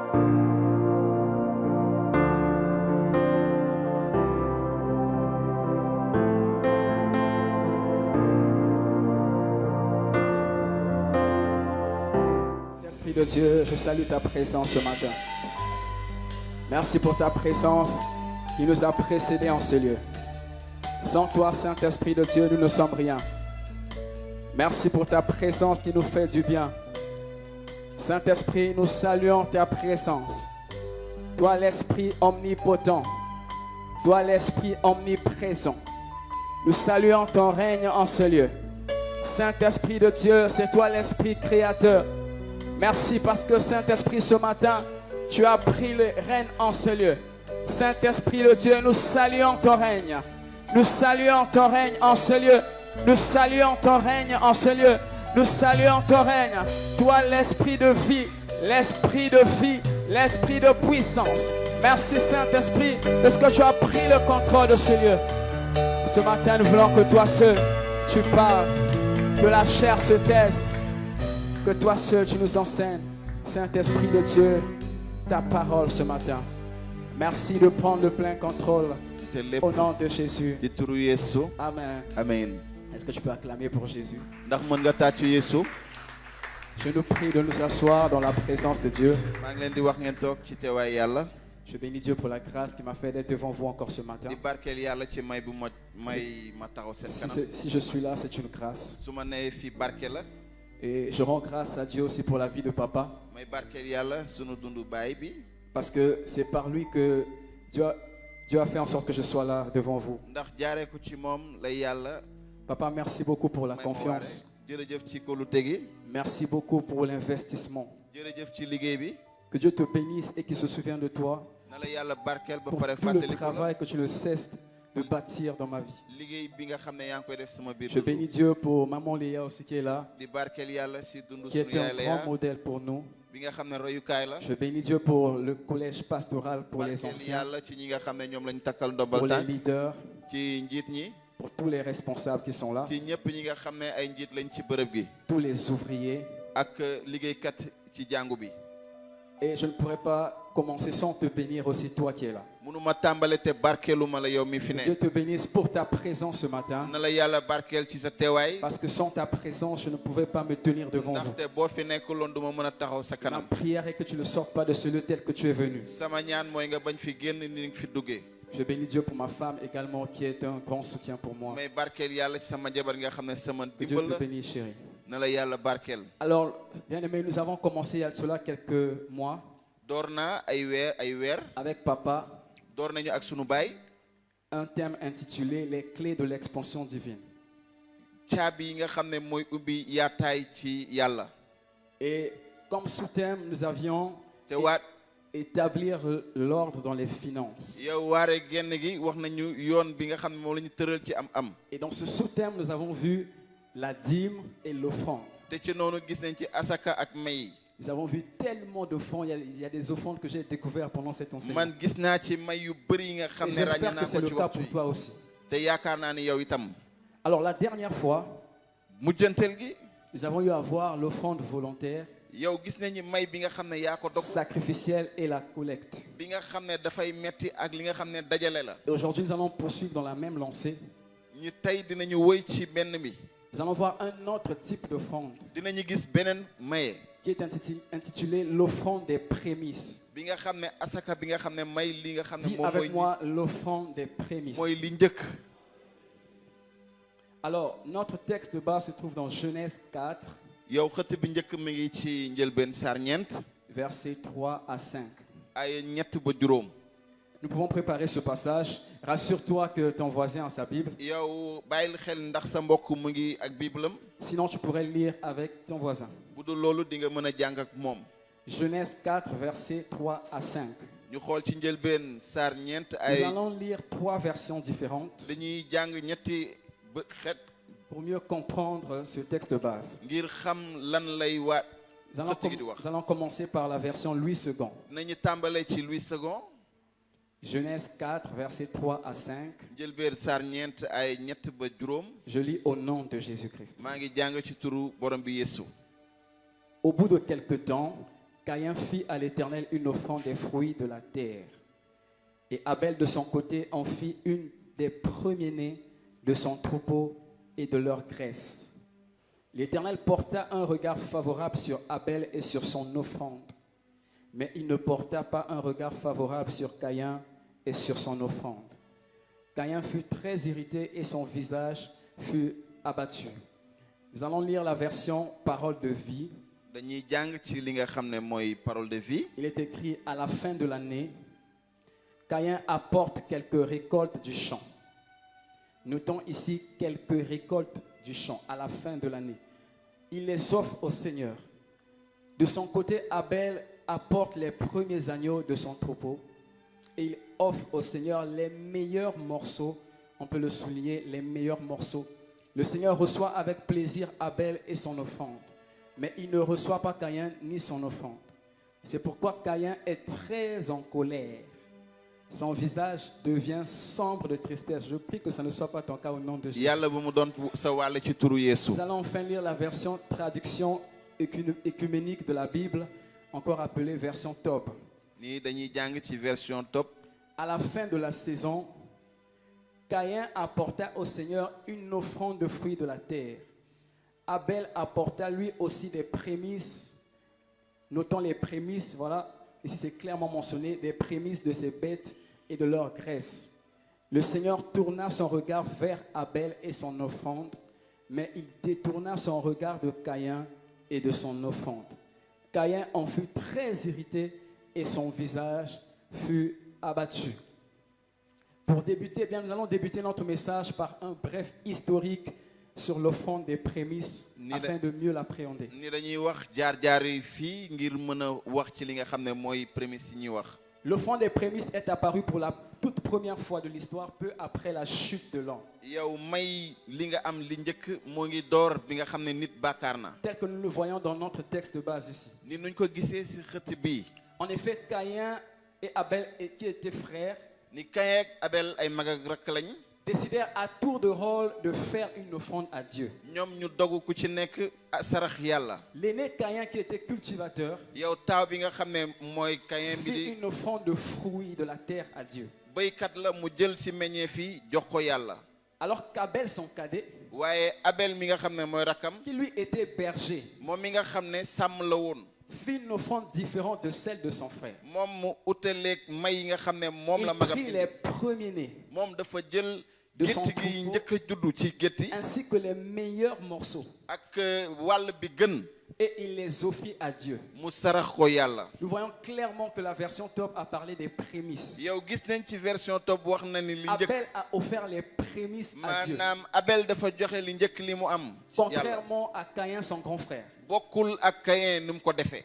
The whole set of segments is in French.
Esprit de Dieu, je salue ta présence ce matin. Merci pour ta présence qui nous a précédés en ce lieu. Sans toi, Saint-Esprit de Dieu, nous ne sommes rien. Merci pour ta présence qui nous fait du bien. Saint-Esprit, nous saluons ta présence. Toi, l'Esprit omnipotent. Toi, l'Esprit omniprésent. Nous saluons ton règne en ce lieu. Saint-Esprit de Dieu, c'est toi l'Esprit créateur. Merci parce que Saint-Esprit, ce matin, tu as pris le règne en ce lieu. Saint-Esprit de Dieu, nous saluons ton règne. Nous saluons ton règne en ce lieu. Nous saluons ton règne en ce lieu. Nous saluons ton règne. Toi, l'Esprit de vie, l'Esprit de vie, l'Esprit de puissance. Merci Saint-Esprit parce que tu as pris le contrôle de ce lieu. Ce matin, nous voulons que toi seul, tu parles, que la chair se taise, que toi seul, tu nous enseignes. Saint-Esprit de Dieu, ta parole ce matin. Merci de prendre le plein contrôle. Au nom de Jésus. Amen. Amen. Est-ce que tu peux acclamer pour Jésus? Je Je nous prie de nous asseoir dans la présence de Dieu. Je bénis Dieu pour la grâce qui m'a fait d'être devant vous encore ce matin. Si je suis là, c'est une grâce. Et je rends grâce à Dieu aussi pour la vie de papa. Parce que c'est par lui que Dieu a fait en sorte que je sois là devant vous. Papa, merci beaucoup pour la confiance. Merci beaucoup pour l'investissement. Que Dieu te bénisse et qu'il se souvienne de toi pour tout le travail que tu ne cesses de bâtir dans ma vie. Je bénis Dieu pour maman Léa aussi qui est là, qui est un grand modèle pour nous. Je bénis Dieu pour le collège pastoral pour les anciens, pour les leaders, pour tous les responsables qui sont là, tous les ouvriers. Et je ne pourrais pas commencer sans te bénir aussi toi qui es là. Que Dieu te bénisse pour ta présence ce matin. Parce que sans ta présence, je ne pouvais pas me tenir devant vous. Ma prière est que tu ne sortes pas de ce lieu tel que tu es venu. Je bénis Dieu pour ma femme également qui est un grand soutien pour moi. Que Dieu te bénisse, chérie. Alors, bien aimé, nous avons commencé il y a cela quelques mois avec papa un thème intitulé Les clés de l'expansion divine. Et comme sous-thème, nous avions établir l'ordre dans les finances. Et dans ce sous-thème, nous avons vu la dîme et l'offrande. Nous avons vu tellement d'offrandes. Il y a des offrandes que j'ai découvertes pendant cet enseignement. Et j'espère que c'est le cas pour toi aussi. Alors la dernière fois, nous avons eu à voir l'offrande volontaire, sacrificielle et la collecte. Et aujourd'hui, nous allons poursuivre dans la même lancée. Nous allons voir un autre type d'offrande qui est intitulé l'offrande des prémices. Dis avec moi l'offrande des prémices. Alors, notre texte de base se trouve dans Genèse 4, versets 3 à 5. Nous pouvons préparer ce passage. Rassure-toi que ton voisin a sa Bible. Sinon, tu pourrais lire avec ton voisin. Genèse 4, versets 3 à 5. Nous allons lire 3 versions différentes pour mieux comprendre ce texte de base. Nous allons commencer par la version Louis II. Genèse 4, versets 3 à 5. Je lis au nom de Jésus-Christ. Au bout de quelque temps, Caïn fit à l'Éternel une offrande des fruits de la terre. Et Abel, de son côté, en fit une des premiers-nés de son troupeau et de leur graisse. L'Éternel porta un regard favorable sur Abel et sur son offrande, mais il ne porta pas un regard favorable sur Caïn et sur son offrande. Caïn fut très irrité et son visage fut abattu. Nous allons lire la version Parole de vie. dañuy jàng ci li nga xam ne mooy parole de vie. Il est écrit à la fin de l'année, Caïn apporte quelques récoltes du champ. Notons ici quelques récoltes du champ à la fin de l'année. Il les offre au Seigneur. De son côté, Abel apporte les premiers agneaux de son troupeau et il offre au Seigneur les meilleurs morceaux. On peut le souligner, les meilleurs morceaux. Le Seigneur reçoit avec plaisir Abel et son offrande, mais il ne reçoit pas Caïn ni son offrande. C'est pourquoi Caïn est très en colère. Son visage devient sombre de tristesse. Je prie que ça ne soit pas ton cas au nom de Jésus. yàlla bu mu doon sa wàll ci turu Yeesu. Nous allons enfin lire la version traduction écuménique de la Bible, encore appelée version Top. nii dañuy jàng ci version top. À la fin de la saison, Caïn apporta au Seigneur une offrande de fruits de la terre. Abel apporta lui aussi des prémices. Notons les prémices, voilà, ici c'est clairement mentionné, des prémices de ses bêtes et de leur graisse. Le Seigneur tourna son regard vers Abel et son offrande, mais il détourna son regard de Caïn et de son offrande. Caïn en fut très irrité et son visage fut abattu. Pour débuter, bien, nous allons débuter notre message par un bref historique sur l'offrande des prémices afin de mieux l'appréhender. ni dañuy wax jaar-jaar yi fii ngir mën a wax ci li nga xam ne mooy prémisse yi ñuy wax. L'offrande des prémices est apparue pour la toute première fois de l'histoire peu après la chute de l'homme. yow may li nga am li njëkk moo ngi door bi nga xam ne nit bàkkaar na. Tel que nous le voyons dans notre texte de base ici. ni nuñ ko gisee ci xët bii. En effet, Caïn et Abel, qui étaient frères, ni Caïn ak Abel ay mag ak rakk lañ. décidèrent à tour de rôle de faire une offrande à Dieu. ñoom ñu dogu ku ci nekk sarax yàlla. L'aîné Caïn, qui était cultivateur, yow taaw bi nga xam ne mooy Caïn bi fit di une offrande de fruits de la terre à Dieu. béykat la mu jël ci meññeef yi jox ko yàlla. Alors qu'Abel, son cadet, waaye Abel mi nga xam ne mooy rakkam. qui lui était berger, moom mi nga xam ne sàmm la woon. fit une offrande différente de celle de son frère. moom mu utaleeg may yi nga xam ne moom la Il magam prit les premiers-nés, moom dafa jël de son gétt gi troupeau, njëkk a juddu ci gétt yi ainsi que les meilleurs morceaux, ak wàll bi gën et il les offrit à Dieu. mu sarax ko yàlla. Nous voyons clairement que la version Top a parlé des prémices. yow gis nañ ci version top wax na ni li njëkk Abel a offert les prémices à Dieu, maanaam Abel dafa joxe li njëkk li mu am ci yàlla. contrairement à Caïn, son grand frère. bokkul ak Caïn ni mu ko defee.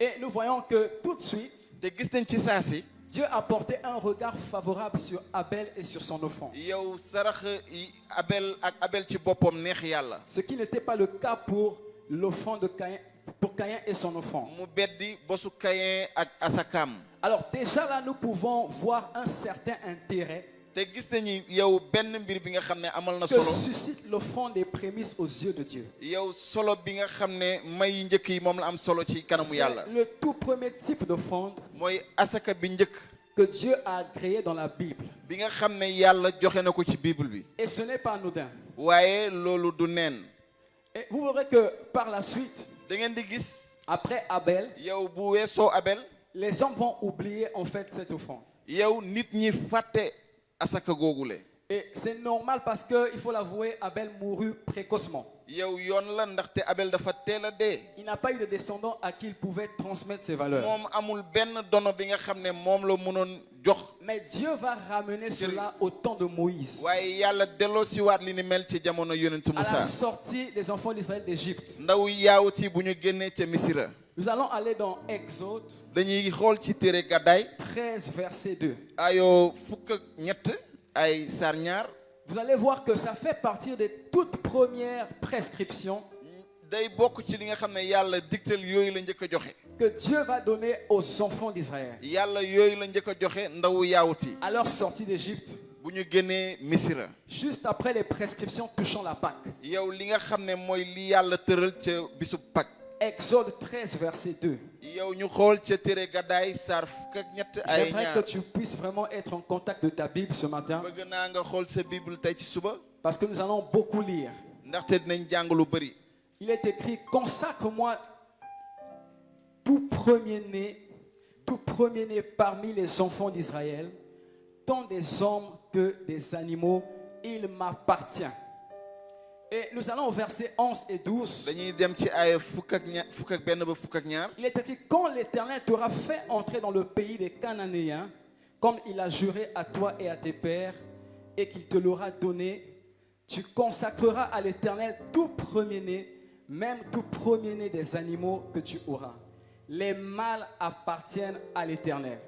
Et nous voyons que tout de suite, te gis nañ ci saa si Dieu a porté un regard favorable sur Abel et sur son offrande. yow sarax yi Abel ak Abel ci boppam neex yàlla. Ce qui n'était pas le cas pour l'offrande de Caïn, pour Caïn et son offrande. mu beddi bosu Caïn ak asakam. Alors déjà là, nous pouvons voir un certain intérêt te gis nañu yow benn mbir bi nga xam ne amal na que solo. suscite l'offrande des prémices aux yeux de Dieu. yow solo bi nga xam ne may yu njëkk yi moom la am solo ci kanamu yàlla. C'est le tout premier type d'offrande mooy asaka bi njëkk que Dieu a agréé dans la Bible. bi nga xam ne yàlla joxe na ko ci Bible bi. Et ce n'est pas anodin. waaye loolu du neen. Et vous verrez que par la suite, da ngeen di gis après Abel, yow bu weesoo Abel les hommes vont oublier en fait cette offrande. yow nit ñi fàtte asaka googule. Et c'est normal parce que, il faut l'avouer, Abel mourut précocement. yow yoon la ndaxte Abel dafa teel a dee. Il n'a pas eu de descendants à qui il pouvait transmettre ses valeurs. moom amul benn dono bi nga xam ne moom la mënoon jox. Mais Dieu va ramener cela au temps de Moïse, waaye yàlla delloo si waat li ni mel ci jamono yonent à la Musa. sortie des enfants d'Israël d'Égypte. ndaw yaawut yi bu ñu génnee ca Misira. Nous allons aller dans Exode dañuy xool ci téere gàddaay 13, verset 2. ayoo fukk ak ñett ay sar ñaar. Vous allez voir que ça fait partie des toutes premières prescriptions day bokk ci li nga xam ne yàlla digtal yooyu la njëkk a joxe. que Dieu va donner aux enfants d'Israël yàlla yooyu la njëkk a joxe ndawu yaawut yi à leur sortie d'Égypte, bu ñu génnee Misira. juste après les prescriptions touchant la Pâque. yow li nga xam ne mooy li yàlla tëral ca bisub Pâques. Exode 13, verset 2. yow ñu xool ca téere Gàddaay saar fukk ak ñett ay J'aimerais ñaar. que tu puisses vraiment être en contact de ta Bible ce matin, bëgg naa nga xool sa Bible tey ci suba parce que nous allons beaucoup lire. ndaxte dinañ jàng lu bëri. Il est écrit, consacre-moi tout premier-né parmi les enfants d'Israël, tant des hommes que des animaux, il m'appartient. Et nous allons au verset 11 et 12. dañuy dem ci ay fukk ak benn ba fukk ak ñaar. Il est écrit, quand l'Éternel t'aura fait entrer dans le pays des Cananéens, comme il a juré à toi et à tes pères, et qu'il te l'aura donné, tu consacreras à l'Éternel tout premier-né, même tout premier-né des animaux que tu auras. Les mâles appartiennent à l'Éternel.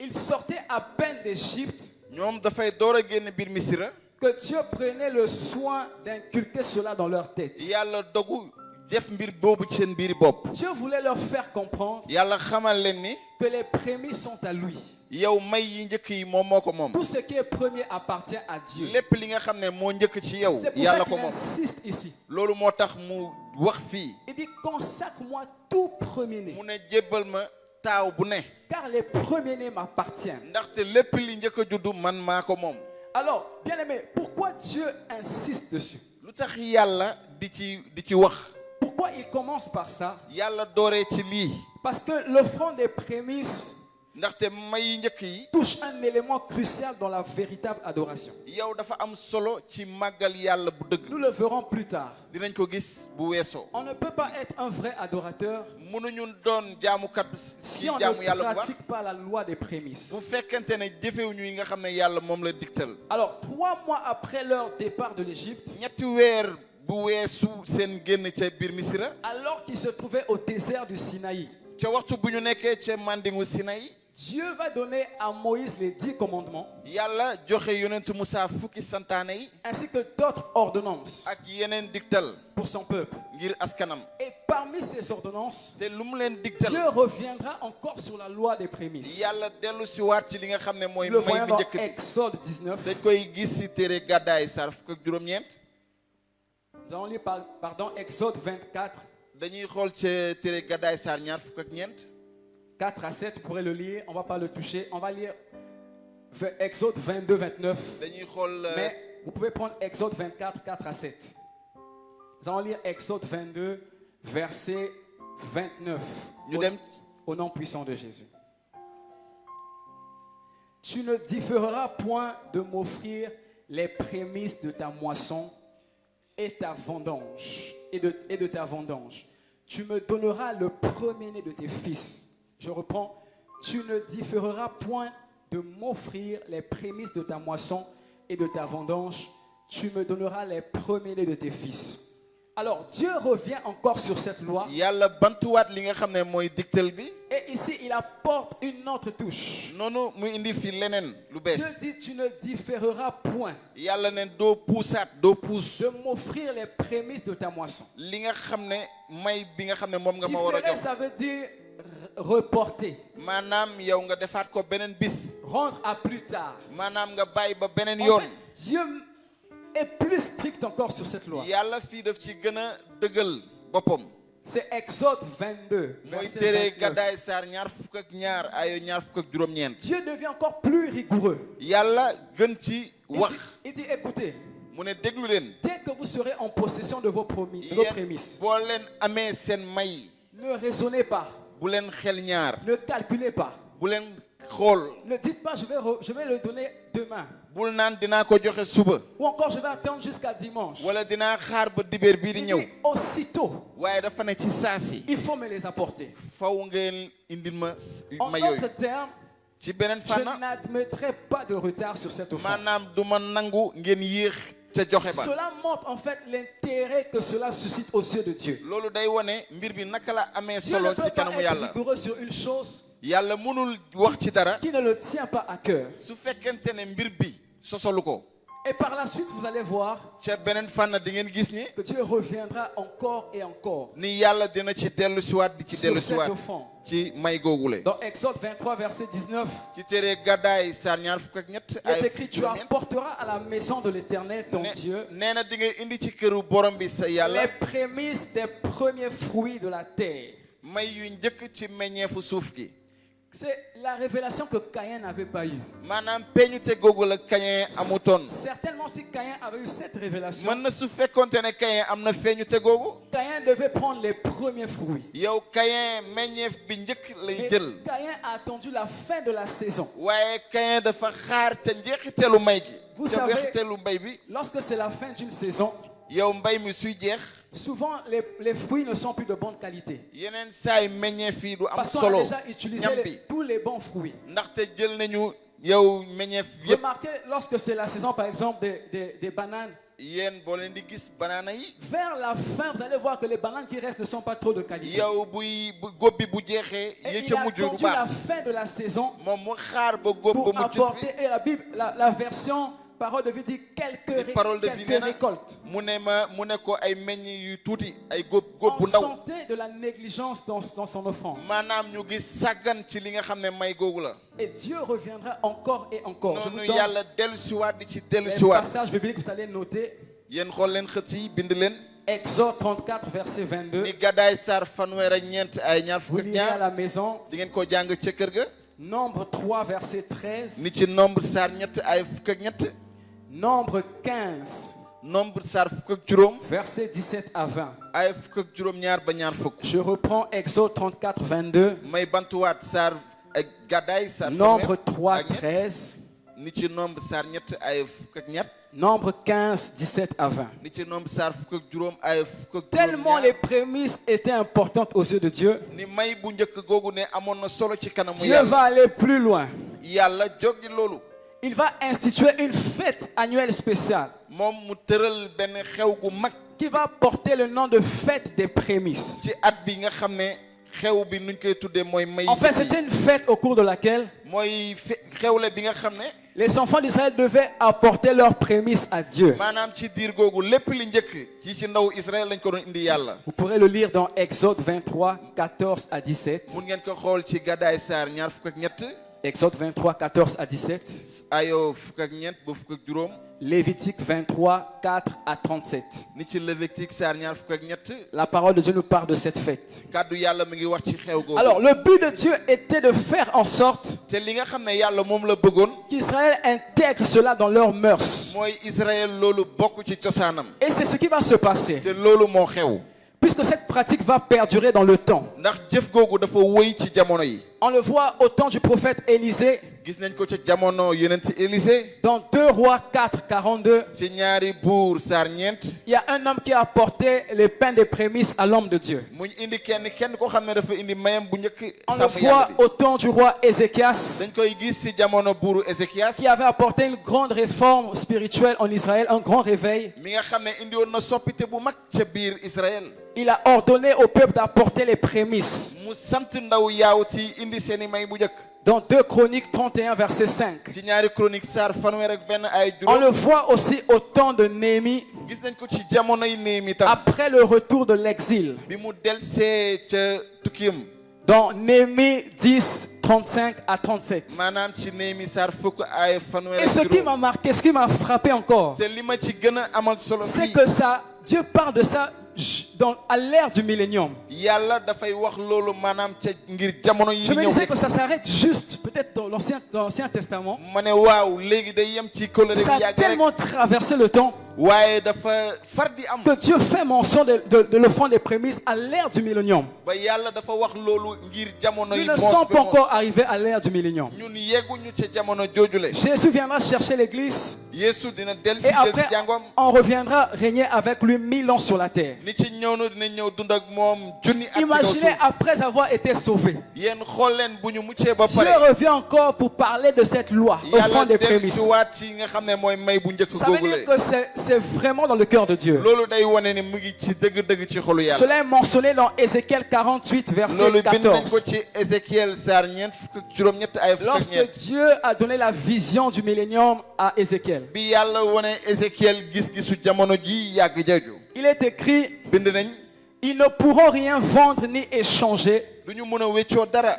Ils sortaient à peine d'Égypte ñoom dafay door a génn biir Misira. que Dieu prenait le soin d'inculquer cela dans leur tête. yàlla dogu def mbir boobu ci seen biir bopp. Dieu voulait leur faire comprendre yàlla xamal leen ni que les prémices sont à lui. yow may yi njëkk yi moom moo ko moom. Tout ce qui est premier appartient à Dieu. lépp li nga xam ne moo njëkk ci yow C'est pour ça yàlla qu'il ko moom. insiste ici. loolu moo tax mu wax fii Il dit, consacre-moi tout premier-né, mu ne jébbal ma taaw bu ne car les premiers-nés m'appartiennent. ndaxte lépp li njëkk a juddu man maa ko moom. Alors, bien-aimé, pourquoi Dieu insiste dessus? lu tax yàlla di ci wax. Pourquoi il commence par ça? yàlla dooree ci lii Parce que l'offrande des prémices ndaxte may yi njëkk yi touche un élément crucial dans la véritable adoration. yow dafa am solo ci màggal yàlla bu dëgg. Nous le verrons plus tard. dinañ ko gis bu weesoo. On ne peut pas être un vrai adorateur mënuñu doon jaamukat si ci on jaamu ne yàlla bu baax pratique pas la loi des prémices. bu fekkente ne jëfewuñu yi nga xam ne yàlla moom la digtal. Alors, 3 mois après leur départ de l'Égypte, ñetti weer bu weesu seen génn ca biir Misira. alors qu'ils se trouvaient au désert du Sinaï, ca waxtu bu ñu nekkee ca mandingu Sinaï. Dieu va donner à Moïse les 10 commandements yàlla joxe yonentu Musaa fukki santaane yi ainsi que d'autres ordonnances ak yeneen digtal pour son peuple. ngir askanam. Et parmi ces ordonnances, te lu mu leen Dieu digtal reviendra encore sur la loi des prémices. yàlla dellu si waat ci li nga xam ne mooy Nous le may voyons bi dans njëkk bi. Exode 19. dañ koy gis si téere Gàddaay saar fukk ak juróom-ñeent. Nous allons lire Exode 24, dañuy xool ca téere Gàddaay saar ñaar fukk ak ñeent. 4 à 7. Vous pourrez le lire, on ne va pas le toucher. On va lire Exode 22, 29. dañuy xool Mais vous pouvez prendre Exode 24, 4 à 7. Nous allons lire Exode 22, verset 29. ñu dem Au nom puissant de Jésus. Tu ne différeras point de m'offrir les prémices de ta moisson et ta vendange, et de ta vendange. Tu me donneras le premier-né de tes fils. Je reprends. Tu ne différeras point de m'offrir les prémices de ta moisson et de ta vendange. Tu me donneras les premiers-nés de tes fils. Alors, Dieu revient encore sur cette loi. yàlla bantuwaat li nga xam ne mooy digtal bi. Et ici, il apporte une autre touche. noonu mu indi fi leneen lu bees. Dieu dit, tu ne différeras point yàlla ne doo puusaat doo puus. de m'offrir les prémices de ta moisson. li nga xam ne may bi nga xam ne moom nga ma war a Différer, jox. ça veut dire reporter, maanaam yow nga defaat ko beneen bis. rendre à plus tard. maanaam nga bàyyi ba beneen En yoon. fait, Dieu est plus strict encore sur cette loi. yàlla fii daf ci gën a dëggal boppam. C'est Exode 22, mooy verset téere 29. Gàddaay saar ñaar fukk ak ñaar ayo ñaar fukk ak juróom-ñeent. Dieu devient encore plus rigoureux. yàlla gën ci wax. Il dit, écoutez, mu ne déglu leen. dès que vous serez en possession de vos prémices, boo leen amee seen may. ne raisonnez pas, bu leen xel ñaar. ne calculez pas. bu leen xool. Ne dites pas, je vais le donner demain. bul naan dinaa ko joxe suba. Ou encore, je vais attendre jusqu'à dimanche. wala dinaa xaar ba dibéer bii di Il ñëw. dit, aussitôt, waaye dafa ne ci saasi. il faut me les apporter. faw ngeen indil ma En ma yooyu. d'autres termes, ci beneen je fànn. n'admettrai pas de retard sur cette offrande. maanaam du ma nangu ngeen yéex ca joxe ba. Cela montre en fait l'intérêt que cela suscite aux yeux de Dieu. loolu day wane mbir bi naka la amee Dieu ne solo peut ci pas kanamu être yàlla. rigoureux sur une chose yàlla mënul wax ci dara. qui ne le tient pas à cœur. su fekkente ne mbir bi sosalu ko. Et par la suite, vous allez voir ca beneen fànn di ngeen gis ni que Dieu reviendra encore et encore ni yàlla dina ci dellu siwaat di ci sur dellu cet siwaat fond. ci may googule. Dans Exode 23, verset 19, ci téere Gàddaay saar ñaar fukk ak ñett il est ay écrit: Tu apporteras à la maison de l'Éternel ton Dieu nee na di nga indi ci këru borom bi sa yàlla les prémices des premiers fruits de la terre. may yu njëkk ci meññeefu suuf gi. C'est la révélation que Caïn n'avait pas eue. maanaam peñute googu la Kayin amutoon. Certainement, si Caïn avait eu cette révélation, mën na su fekkonte ne Kayin am na feeñute googu. Caïn devait prendre les premiers fruits. yow Kayin meññeef bi njëkk lay Mais jël. Caïn a attendu la fin de la saison. waaye Kayin dafa xaar ca njeexiteelu may gi. Vous ca savez, njeexiteelu mbay bi. Lorsque c'est la fin d'une saison, yow mbay mi suy jeex. souvent les fruits ne sont plus de bonne qualité. yeneen saay meññeef yi du am Parce qu'on a solo. déjà utilisé ñam bi tous les bons fruits. ndaxte jël nañu yow meññeef yëpp. Remarquez, lorsque c'est la saison, par exemple, des bananes, yéen boo leen di gis banaana yi. vers la fin, vous allez voir que les bananes qui restent ne sont pas trop de qualité. yow buy góob bi bu jeexee. Et yi il ca a mujj du attendu la baax. fin de la saison moom mu xaar ba góob pour ba mujj bi. apporter, et la Bible, la version Parole de vie dit quelques parole de vie nee na récoltes. mu ne ko ay meññ yu tuuti ay góob On bu ndaw. sentait de la négligence dans son offrande. maanaam ñu gis sàggan ci li nga xam ne may googu la. Et Dieu reviendra encore et encore. Je vous noonu donne yàlla dellu siwaat di ci dellu les siwaat. passages bibliques, vous allez noter. yéen xool leen xët yi bind leen. Exode 34, verset 22. ni Gàddaay saar fanweer ak ñeent ay ñaar Vous fukk ak lirez à ñaar. la maison. di ngeen ko jàng ca kër ga. Nombre 3, verset 13. ni ci nombre saar ñett ay fukk ak ñett. Nombre 15, nombre saar fukk ak juróom. verset 17 à 20. ay fukk ak juróom ñaar ba ñaar fukk. Je reprends Exode 34, 22. may bantuwaat saar ak Gàddaay saar Nombre fanweer 3, ak ñett. 13. ni ci nombre saar ñett ay fukk ak ñett. Nombre 15, 17 à 20. ni ci nombre saar fukk ak juróom ay fukk ak juróom Tellement ñaar. les prémices étaient importantes aux yeux de Dieu, ni may bu njëkk googu ne amoon na solo ci kanamu Dieu yàlla. va aller plus loin. yàlla jóg di loolu. Il va instituer une fête annuelle spéciale moom mu tëral benn xew gu mag qui va porter le nom de fête des prémices. ci at bi nga xam ne xew bi nuñ koy tuddee mooy may. En fait, c'était une fête au cours de laquelle mooy xewle bi nga xam ne. les enfants d'Israël devaient apporter leurs prémices à Dieu. maanaam ci diir googu lépp li njëkk ci ndaw Israël lañ ko doon indi yàlla. Vous pourrez le lire dans Exode 23, 14 à 17. mun ngeen ko xool ci Gàddaay saar ñaar fukk ak ñett. Exode 23, 14 à 17. ayo fukk ak ñeent ba fukk ak juróom. Lévitique 23, 4 à 37. ni ci Lévitique saar ñaar fukk ak ñett. La parole de Dieu nous parle de cette fête. kàddu yàlla mi ngi wax ci xew googu. Alors, le but de Dieu était de faire en sorte te li nga xam ne yàlla moom la bëggoon. qu'Israël intègre cela dans leurs mœurs. mooy Israël loolu bokk ci cosaanam. Et c'est ce qui va se passer. te loolu moo xew. Puisque cette pratique va perdurer dans le temps. ndax jëf googu dafa wëy ci jamono yi. On le voit au temps du prophète Élisée, gis nañ ko ca jamono yonent ci Élisée. dans 2 Rois 4, 42. ci ñaari buur saar ñeent. Il y a un homme qui a apporté les pains des prémices à l'homme de Dieu. mu indi kenn koo xam ne dafa indi mayam bu njëkk. On le sàmm voit yàlla bi. au temps du roi Ézéchias, dañ koy gis ci jamono buuru Ézéchias. qui avait apporté une grande réforme spirituelle en Israël, un grand réveil. mi nga xam ne indi woon na soppite bu mag ca biir Israël. Il a ordonné au peuple d'apporter les prémices. mu sant ndaw yaaw ci indi seeni may bu njëkk. Dans 2 Chroniques 31, verset 5. ci ñaari chronique saar fanweer ak benn ay On juróom. le voit aussi au temps de Néhémie, gis nañ ko ci jamonoy Néhémi tam. après le retour de l'exil. bi mu delsee ca tukkiyam. Dans Néhémie 10, 35 à 37. maanaam ci Néhémi saar fukk ay fanweer Et ak ce qui juróom. m'a marqué, ce qui m'a frappé encore, te li ma ci gën a amal solo c'est fii. que ça, Dieu parle de ça à l'ère du millénium. yàlla dafay wax loolu maanaam ca ngir jamono yi Je me ñëw disais que ça s'arrête juste, peut-être dans l'Ancien Testament. ma ne waaw léegi day yem ci kóllëre Ça bi a yàgg rek. tellement traversé le temps waaye dafa far di am. que Dieu fait mention de l'offrande des prémices à l'ère du millénium. ba yàlla dafa wax loolu ngir jamono Nous yi ne mos sommes ba pas mos. encore arrivés à l'ère du millénium. ñun yegguñu ca jamono joojule. Jésus viendra chercher l'église Yeesu dina dellusi et jël après si jàngoom. on reviendra régner avec lui 1000 ans sur la terre. ni ci ñëw na dina ñëw dund ak moom junni at ci kaw Imaginez suuf. après avoir été sauvé. yéen xool leen bu ñu muccee ba Dieu pare. revient encore pour parler de cette loi, yàlla offrande des prémices. dellusiwaat ci nga xam ne mooy may bu njëkk Ça veut dire googule. que c'est vraiment dans le cœur de Dieu. loolu day wane ni mu ngi ci dëgg-dëgg ci xolu yàlla. Cela est mentionné dans Ézéchiel 48, verset loolu bind nañ ko 14. ci Ézéchiel saar ñeent fukk ak juróom-ñett ay fukk ak Lorsque ñeent. Dieu a donné la vision du millénium à Ézéchiel, bi yàlla wane Ézéchiel gis-gisu jamono ji yàgg jaju. il est écrit, bind nañ ils ne pourront rien vendre ni échanger, du ñu mën a weccoo dara.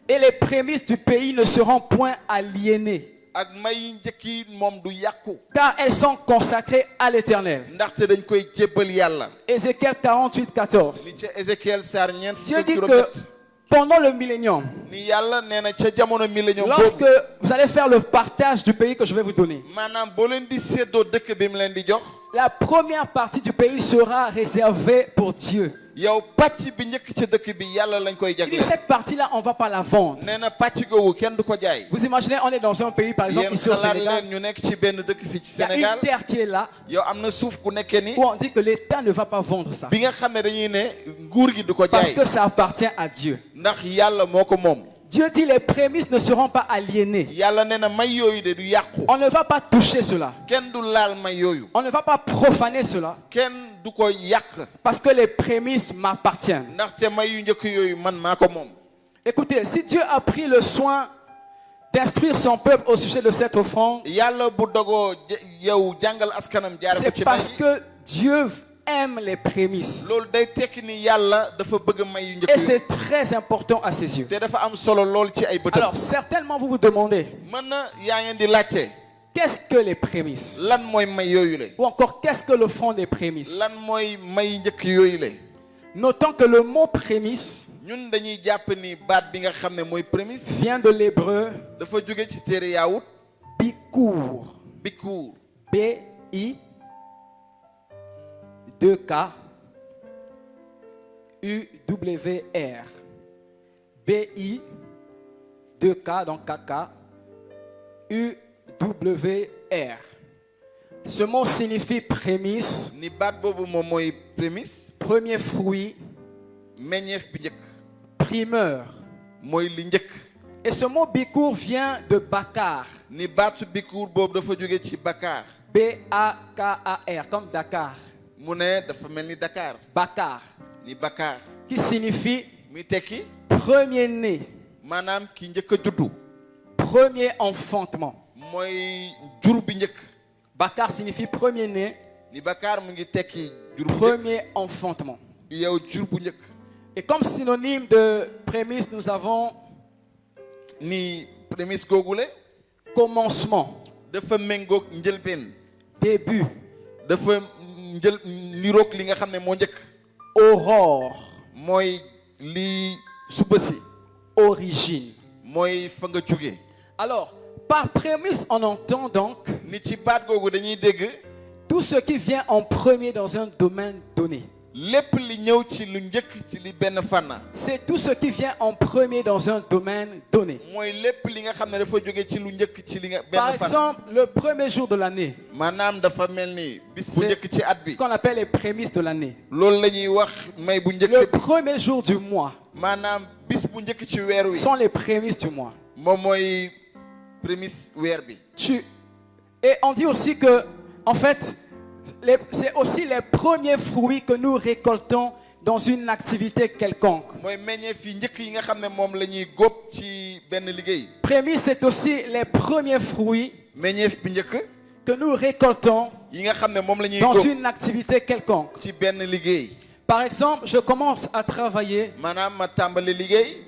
et les prémices du pays ne seront point aliénées, ak may njëkk yi moom du yàqu. car elles sont consacrées à l'Éternel. ndaxte dañ koy jébbal yàlla. Ézéchiel 48, 14. li ca Ézéchiel saar ñeent fukk Dieu ak dit que juróom-ñett. pendant le millénium, ni yàlla nee na ca jamono millénium lorsque boobu. vous allez faire le partage du pays que je vais vous donner, maanaam boo leen di séddoo dëkk bi mu leen di jox. la première partie du pays sera réservée pour Dieu. yow pàcc bi njëkk ca dëkk bi yàlla lañ koy Il dit, jagleel. cette partie-là, on ne va pas la vendre. nee na pàcc googu kenn du ko jaay. Vous imaginez, on est dans un pays, par exemple, yéen ici au xalaat Sénégal, leen ñu nekk ci benn dëkk fii ci il y a Sénégal. une terre qui est là, yow am na suuf bu nekkee ni. où on dit que l'État ne va pas vendre ça. bi nga xam ne dañuy ne nguur gi du ko Parce jaay. que ça appartient à Dieu. ndax yàlla moo ko moom. Dieu dit, les prémices ne seront pas aliénées. yàlla nee na may yooyu de du yàqu. On ne va pas toucher cela. kenn du laal may yooyu. On ne va pas profaner cela. kenn du ko yàq. Parce que les prémices m'appartiennent. ndaxte may yu njëkk yooyu man maa ko moom. Écoutez, si Dieu a pris le soin d'instruire son peuple au sujet de cette offrande, yàlla bu dogoo yow jàngal askanam jaare ko c'est ci may parce yi. que Dieu aime les prémices. loolu day tekki ni yàlla dafa bëgg may yu njëkk Et yooyu. c'est très important à ses yeux. te dafa am solo lool ci ay bëtam. Alors, certainement, vous vous demandez, mën na yaa ngeen di laajte. qu'est-ce que les prémices? lan mooy may yooyu le. Ou encore, qu'est-ce que le fond des prémices? lan mooy may njëkk yooyu le. Notons que le mot prémisse ñun dañuy jàpp ni baat bi nga xam ne mooy prémisse. vient de l'hébreu dafa jóge ci téere yaawut. bikour. bikuur. B-I 2K U-W-R. B-I 2K, donc KK U-W-R. Ce mot signifie prémisse, ni baat boobu moom mooy prémisse. premier fruit, meññeef bi njëkk. primeur. mooy li njëkk. Et ce mot bikour vient de Bakar. ni baatu bikuur boobu dafa jóge ci Bakar. B-A-K-A-R, comme Dakar. mu ne dafa mel ni Dakar. Bakar, ni Bakar. qui signifie mi tekki. premier-né, maanaam ki njëkk a juddu. premier enfantement. mooy jur bi njëkk. Bakar signifie premier-né, ni Bakar mu ngi tekki jur bu njëkk. premier enfantement. yow jur bu njëkk. Et comme synonyme de prémisse, nous avons ni prémisse googule. commencement, dafa méngoog njëlbeen. début, dafa niroog li nga xam ne moo njëkk. aurore, mooy li suba si. origine. mooy fa nga jóge. Alors, par prémisse, on entend donc ni ci baat googu dañuy dégg. tout ce qui vient en premier dans un domaine donné. lépp li ñëw ci lu njëkk ci li benn fànn. C'est tout ce qui vient en premier dans un domaine donné. mooy lépp li nga xam ne dafa jóge ci lu njëkk ci li nga Par benn fànn. exemple, le premier jour de l'année, maanaam dafa mel ni bis bu c'est njëkk ci at ce bi. qu'on appelle les prémices de l'année. loolu la ñuy wax may bu njëkk Le bi. premier jour du mois maanaam bis bu njëkk ci weer wi. sont les prémices du mois. moom mooy prémisse weer bi. Et on dit aussi que, en fait, c'est aussi les premiers fruits que nous récoltons dans une activité quelconque. mooy meññeef yi njëkk yi nga xam ne moom la ñuy góob ci benn liggéey. Prémices, c'est aussi les premiers fruits meññeef bi njëkk que nous récoltons yi nga xam ne moom la ñuy dans góob une activité quelconque. ci benn liggéey. Par exemple, je commence à travailler maanaam ma tàmbali liggéey.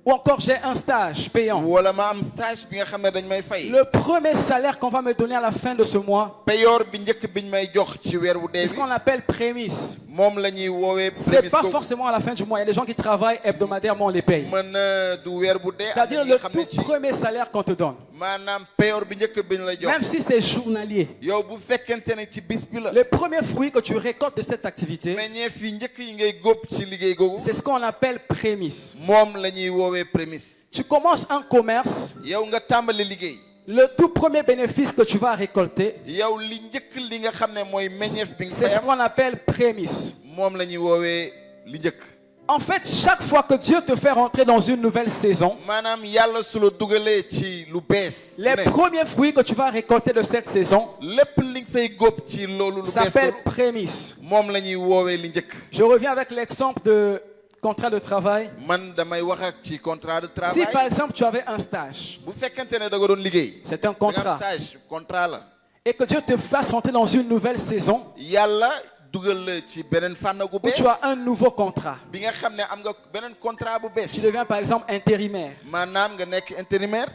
ou encore j'ai un stage payant. wala ma am stage bi nga xam ne dañ may fay. Le premier salaire qu'on va me donner à la fin de ce mois, payoor bi njëkk biñ may jox ci weer wu dee c'est ce bi. qu'on appelle prémisse. moom la ñuy woowee C'est prémisse pas googu. forcément à la fin du mois. Il y a des gens qui travaillent hebdomadairement, on les paye. mën na du weer bu dee. am C'est-à-dire na ñi le nga xam ne tout ci premier salaire qu'on te donne. maanaam payoor bi njëkk biñ lay jox. Même si c'est journalier. yow bu fekkente ne ci bis bi la. Les premiers fruits que tu récoltes de cette activité, meññeef yi njëkk yi ngay góob ci liggéey googu. c'est ce qu'on appelle prémisse. moom la ñuy woowee prémisse. Tu commences un commerce, yow nga tàmbali liggéey. le tout premier bénéfice que tu vas récolter, yow li njëkk li nga xam ne mooy meññeef bi nga c'est fay ce am. qu'on appelle prémisse. moom la ñuy woowee li njëkk. En fait, chaque fois que Dieu te fait rentrer dans une nouvelle saison, maanaam yàlla su la dugalee ci lu bees. les premiers fruits que tu vas récolter de cette saison lépp li nga fay góob ci loolu lu bees s'appellent loolu prémices. moom la ñuy woowee li njëkk. Je reviens avec l'exemple de contrat de travail. man damay wax ak ci contrat de Si travail. par exemple tu avais un stage, bu fekkente ne da nga doon liggéey. c'est un da nga am contrat, stage contrat la. et que Dieu te fasse entrer dans une nouvelle saison yàlla dugal la ci beneen fànn gu où bees. tu as un nouveau contrat. bi nga xam ne am nga beneen contrat bu bees. Tu deviens par exemple intérimaire. maanaam nga nekk intérimaire.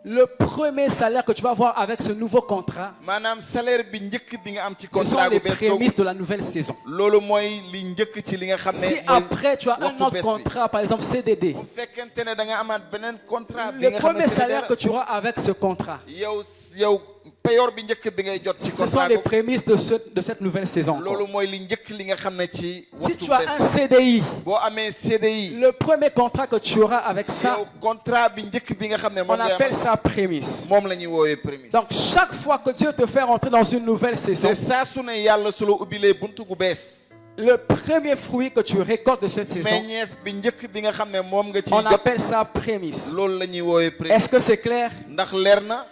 Le premier salaire que tu vas avoir avec ce nouveau contrat, maanaam salaire bi njëkk bi nga am ci ce sont contrat les gu bees googu. prémices de la nouvelle saison. loolu mooy li njëkk ci li nga xam ne. Si mooy après tu as un waxtu autre bees bi. contrat, par exemple CDD, bu fekkente ne da nga amaat beneen contrat bi le nga xam ne premier salaire CDD que la. tu auras avec ce contrat, yow payoor bi njëkk bi ngay jot ci ce sont contrat les googu. prémices de cette nouvelle saison. loolu mooy li njëkk li nga xam ne ci Si waxtu tu as bees un CDI, boo amee CDI. le premier contrat que tu auras avec ça, yow contrat bi njëkk bi nga xam ne on moom ngay appelle am ça prémisse. moom la ñuy woowee prémisse. Donc chaque fois que Dieu te fait rentrer dans une nouvelle saison, te saa su ne yàlla su la ubbilee buntu gu bees. le premier fruit que tu récoltes de cette saison, meññeef bi njëkk bi nga xam ne moom nga ciy on jot. appelle ça prémisse. loolu la ñuy woowee prémisse. Est-ce que c'est clair? ndax leer na.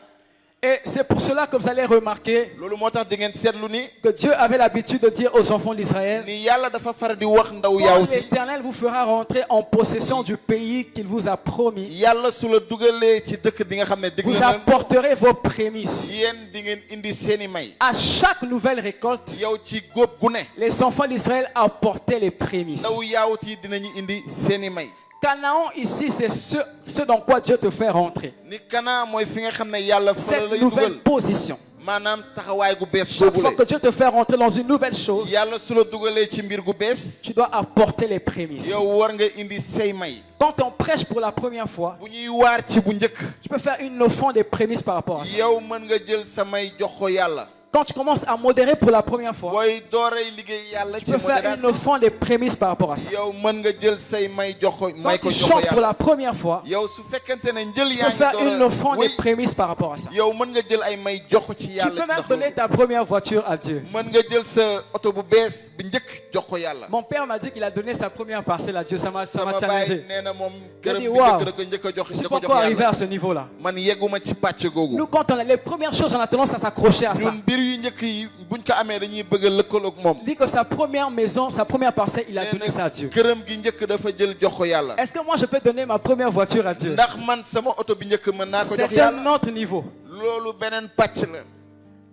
Et c'est pour cela que vous allez remarquer loolu moo tax di ngeen seetlu ni. que Dieu avait l'habitude de dire aux enfants d'Israël, ni yàlla dafa far di wax ndaw quand yaw ci. l'Éternel vous fera rentrer en possession du pays qu'il vous a promis, yàlla su la dugalee ci dëkk bi nga xam ne dégg vous na apporterez vos prémices. yéen di ngeen indi seeni may. À chaque nouvelle récolte, yow ci góob gu ne. les enfants d'Israël apportaient les prémices. ndaw yaawut yi dinañu indi seeni may. Canaan ici, c'est ce dans quoi Dieu te fait rentrer. ni Canaan mooy fi nga xam ne yàlla fa Cette lay nouvelle dugal. position. maanaam taxawaay gu bees Chaque fois googule. que Dieu te fait rentrer dans une nouvelle chose, yàlla su la dugalee ci mbir gu bees. tu dois apporter les prémices. yow war nga indi say may. Quand on prêche pour la première fois, bu ñuy waar ci bu njëkk. tu peux faire une offrande des prémices par rapport à ça. yow mën nga jël sa may jox ko yàlla. Quand tu commences à modérer pour la première fois, booy dooree liggéey yàlla tu ci peux faire une modération. offrande des prémices par rapport à ça. yow mën nga jël say may jox ko may Quand ko tu jox ko chantes pour yàlla. la première fois, yow su fekkente ne njël tu yaa peux faire ngi une door offrande des prémices par rapport à ça. yow mën nga jël ay may jox ko ci Tu yàlla. peux même ndax donner loolu. ta première voiture à Dieu. mën nga jël sa oto bu bees bi njëkk jox ko yàlla. Mon père m'a dit qu'il a donné sa première parcelle à Dieu. Ça m'a sama baay challengé. nee na moom Il a gërëm dit, bi waaw, njëkk da ko njëkk a jox Je ne suis da pas ko jox encore arrivé yàlla. à ce niveau-là. man yegguma ci pàcc googu. Nous, quand on a les premières choses, on a tendance à s'accrocher à ça. ñun mbir yu njëkk yi buñ ko amee dañuy bëgg a lëkkaloog moom. Il dit que sa première maison, sa première parcelle, il a donné ça à Dieu. këram gi njëkk dafa jël jox ko yàlla. Est-ce que moi je peux donner ma première voiture à Dieu? ndax man sama oto bi njëkk mën naa ko jox C'est un yàlla. autre niveau. loolu beneen pàcc la.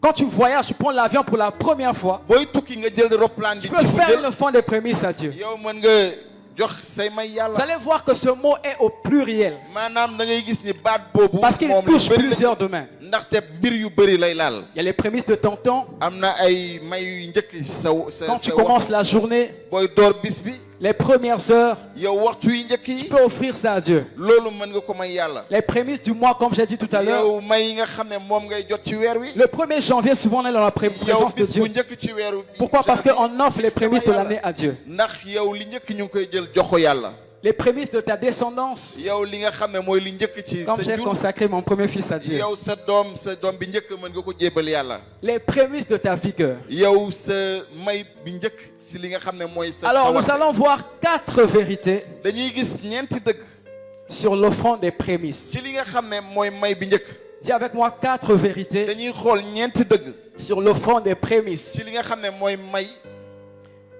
Quand tu voyages, tu prends l'avion pour la première fois, booy tukki nga jël roplaan di tu peux ci faire jël. une offrande des prémices à Dieu. yow mën nga jox say may Vous yàlla. allez voir que ce mot est au pluriel maanaam da ngay gis ni baat boobu. parce qu'il moom lu touche bëri la. plusieurs domaines. ndaxte mbir yu bëri lay laal. Il y a les prémices de ton temps. am na ay may yu njëkk sa Quand tu commences la journée, booy door bis bi. les premières heures, yow waxtu yi njëkk yi. tu peux offrir ça à Dieu. loolu mën nga ko may yàlla. Les prémices du mois, comme j'ai dit tout à l'heure, yow may yi nga xam ne moom ngay jot ci weer wi. le 1er janvier, souvent on est dans la yow présence de bis bu Dieu. njëkk ci weeru. Pourquoi? Parce janvier, qu'on offre les prémices de l'année à Dieu. ndax yow li njëkk ñu ngi koy jël jox ko yàlla. Les prémices de ta descendance, yow li nga xam ne mooy li njëkk ci comme sa j'ai jur. consacré mon premier fils à Dieu. yow sa doom bi njëkk mën nga ko jébal yàlla. Les prémices de ta vigueur. yow sa may bi njëkk si li nga xam ne mooy sa. Alors nous sawarte. allons voir 4 vérités dañuy gis ñeenti dëgg. sur l'offrande des prémices. ci li nga xam ne mooy may bi njëkk. Dis avec moi 4 vérités dañuy xool ñeenti dëgg. sur l'offrande des prémices. ci li nga xam ne mooy may.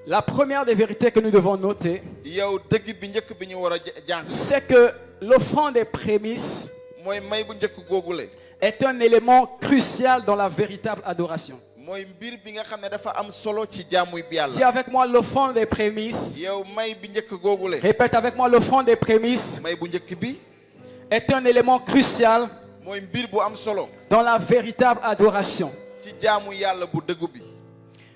La première des vérités que nous devons noter, yow dëgg bi njëkk bi ñu war a jàng. c'est que l'offrande des prémices mooy may bu njëkk googule. est un élément crucial dans la véritable adoration. mooy mbir bi nga xam ne dafa am solo ci jaamu bi Dis yàlla. avec moi l'offrande des prémices. yow may bi njëkk googule. Répète avec moi l'offrande des prémices may bu njëkk bi. est un élément crucial mooy mbir bu am solo. dans la véritable adoration. ci jaamu yàlla bu dëggu bi.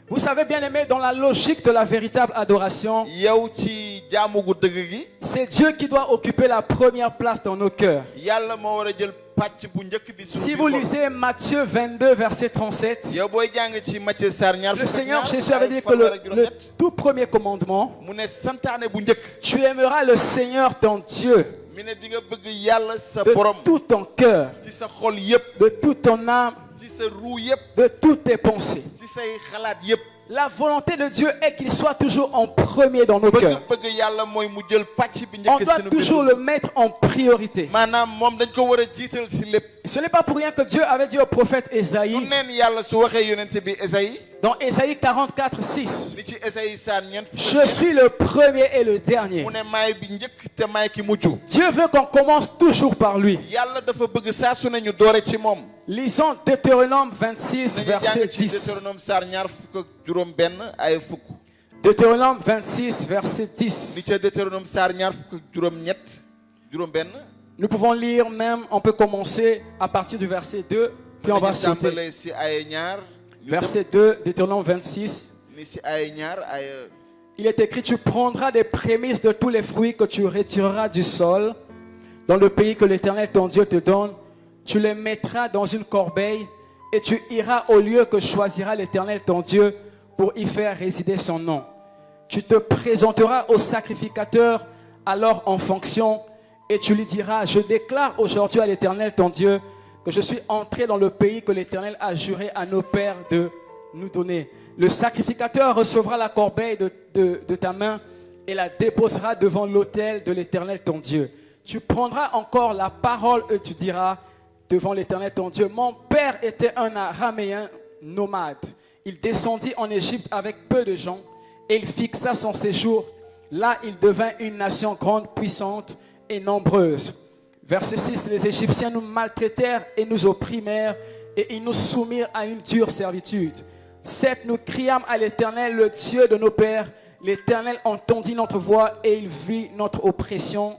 Vous savez bien aimé, dans la logique de la véritable adoration, yow ci jaamu gu dëgg gi. c'est Dieu qui doit occuper la première place dans nos cœurs. yàlla moo war a jël pàcc bu njëkk bi. Si vous lisez Matthieu 22, verset 37, yow booy jàng ci Matthieu saar ñaar le fukk ak Seigneur ñaar, Jésus avait dit que fanweer ak le juróom-ñett. tout premier commandement, mu ne santaane bu njëkk. tu aimeras le Seigneur ton Dieu mi ne di nga bëgg yàlla sa de borom. tout ton cœur, ci sa xol yépp. de toute ton âme, ci sa ruu yépp. de toutes tes pensées. ci say xalaat yépp. La volonté de Dieu est qu'il soit toujours en premier dans nos cœurs. bëgg yàlla mooy mu jël pàcc bi On njëkk doit sunu toujours le mettre en priorité. maanaam moom dañ ko war a jiital si lépp. Ce n'est pas pour rien que Dieu avait dit au prophète du Ésaïe, neen yàlla su waxee yonente bi Esaïe dans Ésaïe 44, 6, li ci Esaïe saar ñeent je suis le premier et le dernier. mu ne maay bi njëkk te maay ki mujj. Dieu veut qu'on commence toujours par lui. yàlla dafa bëgg saa su ne ñu doore ci moom. Lisons Deutéronome 26, nañu verset jàng ci 10. Deutéronome saar ñaar fukk ak juróom benn ay fukk. Deutéronome 26, verset li 10. ca Deutéronome saar ñaar fukk ak juróom ñett juróom benn. Nous pouvons lire même, on peut commencer à partir du verset 2, puis on va nañu sauter. tàmbalee si ay ñaar. Verset 2, Deutéronome 26. ni si ay ñaar ay. Il est écrit, tu prendras des prémices de tous les fruits que tu retireras du sol, dans le pays que l'Éternel ton Dieu te donne. Tu les mettras dans une corbeille et tu iras au lieu que choisira l'Éternel ton Dieu pour y faire résider son nom. Tu te présenteras au sacrificateur alors en fonction et tu lui diras, je déclare aujourd'hui à l'Éternel ton Dieu que je suis entré dans le pays que l'Éternel a juré à nos pères de nous donner. Le sacrificateur recevra la corbeille de ta main et la déposera devant l'autel de l'Éternel ton Dieu. Tu prendras encore la parole et tu diras devant l'Éternel ton Dieu, mon père était un araméen nomade. Il descendit en Égypte avec peu de gens et il fixa son séjour. Là, il devint une nation grande, puissante et nombreuse. Verset 6, les Égyptiens nous maltraitèrent et nous opprimèrent et ils nous soumirent à une dure servitude. 7, nous criâmes à l'Éternel, le Dieu de nos pères. L'Éternel entendit notre voix et il vit notre oppression,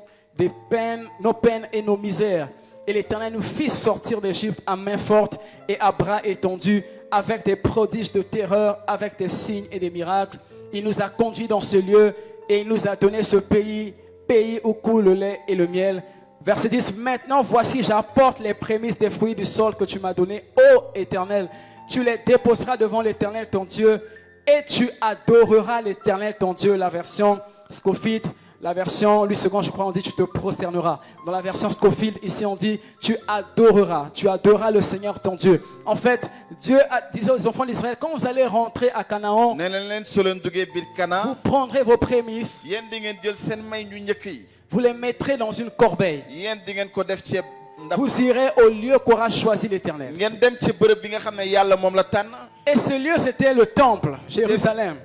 nos peines et nos misères. Et l'Éternel nous fit sortir d'Égypte à main forte et à bras étendus, avec des prodiges de terreur, avec des signes et des miracles. Il nous a conduits dans ce lieu et il nous a donné ce pays, pays où coule le lait et le miel. Verset 10, maintenant voici j'apporte les prémices des fruits du sol que tu m'as donné, ô Éternel. Tu les déposeras devant l'Éternel ton Dieu et tu adoreras l'Éternel ton Dieu. La version Scofield, la version 8 secondes, je crois, on dit tu te prosterneras. Dans la version Scofield, ici on dit tu adoreras le Seigneur ton Dieu. En fait, Dieu disait aux enfants d'Israël, quand vous allez rentrer à Canaan, vous prendrez vos prémices, vous les mettrez dans une corbeille. Vous irez au lieu qu'aura choisi l'Éternel. Et ce lieu, c'était le temple, Jérusalem.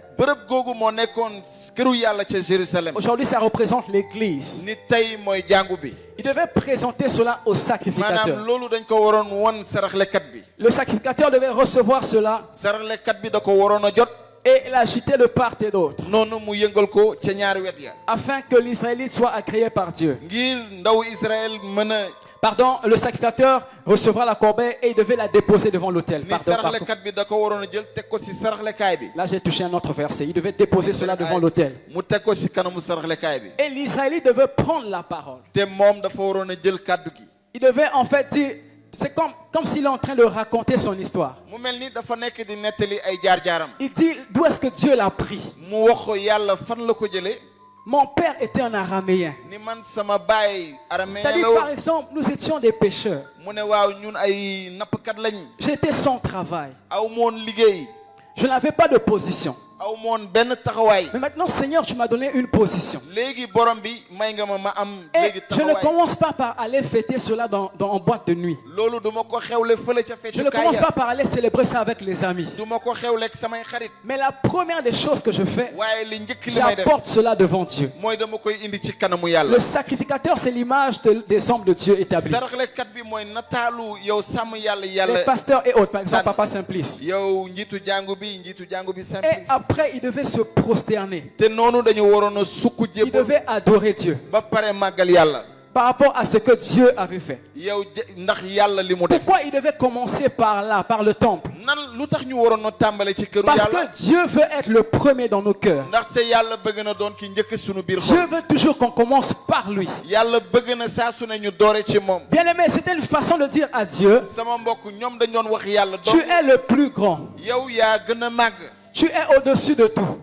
Aujourd'hui, ça représente l'église. Il devait présenter cela au sacrificateur. Le sacrificateur devait recevoir cela et l'agiter de part et d'autre, afin que l'Israélite soit agréé par Dieu. Pardon, le sacrificateur recevra la corbeille et il devait la déposer devant l'autel. Là, j'ai touché un autre verset. Il devait déposer cela devant l'autel. Et l'Israélite devait prendre la parole. Il devait en fait dire, c'est comme s'il est en train de raconter son histoire. Il dit, d'où est-ce que Dieu l'a pris? Mon père était un araméen. C'est-à-dire, par exemple, nous étions des pêcheurs. J'étais sans travail. Je n'avais pas de position. Mais maintenant, Seigneur, tu m'as donné une position. Et je ne commence pas par aller fêter cela en boîte de nuit. Je ne commence pas par aller célébrer ça avec les amis. Mais la première des choses que je fais, j'apporte cela devant Dieu. Le sacrificateur, c'est l'image des hommes de Dieu établis. Les pasteurs et autres, par exemple, Papa Simplice. Et après, il devait se prosterner. Il devait adorer Dieu par rapport à ce que Dieu avait fait. Pourquoi il devait commencer par là, par le temple? Parce que Dieu veut être le premier dans nos cœurs. Dieu veut toujours qu'on commence par lui. Bien aimé, c'était une façon de dire à Dieu, tu es le plus grand. Tu es au-dessus de tout.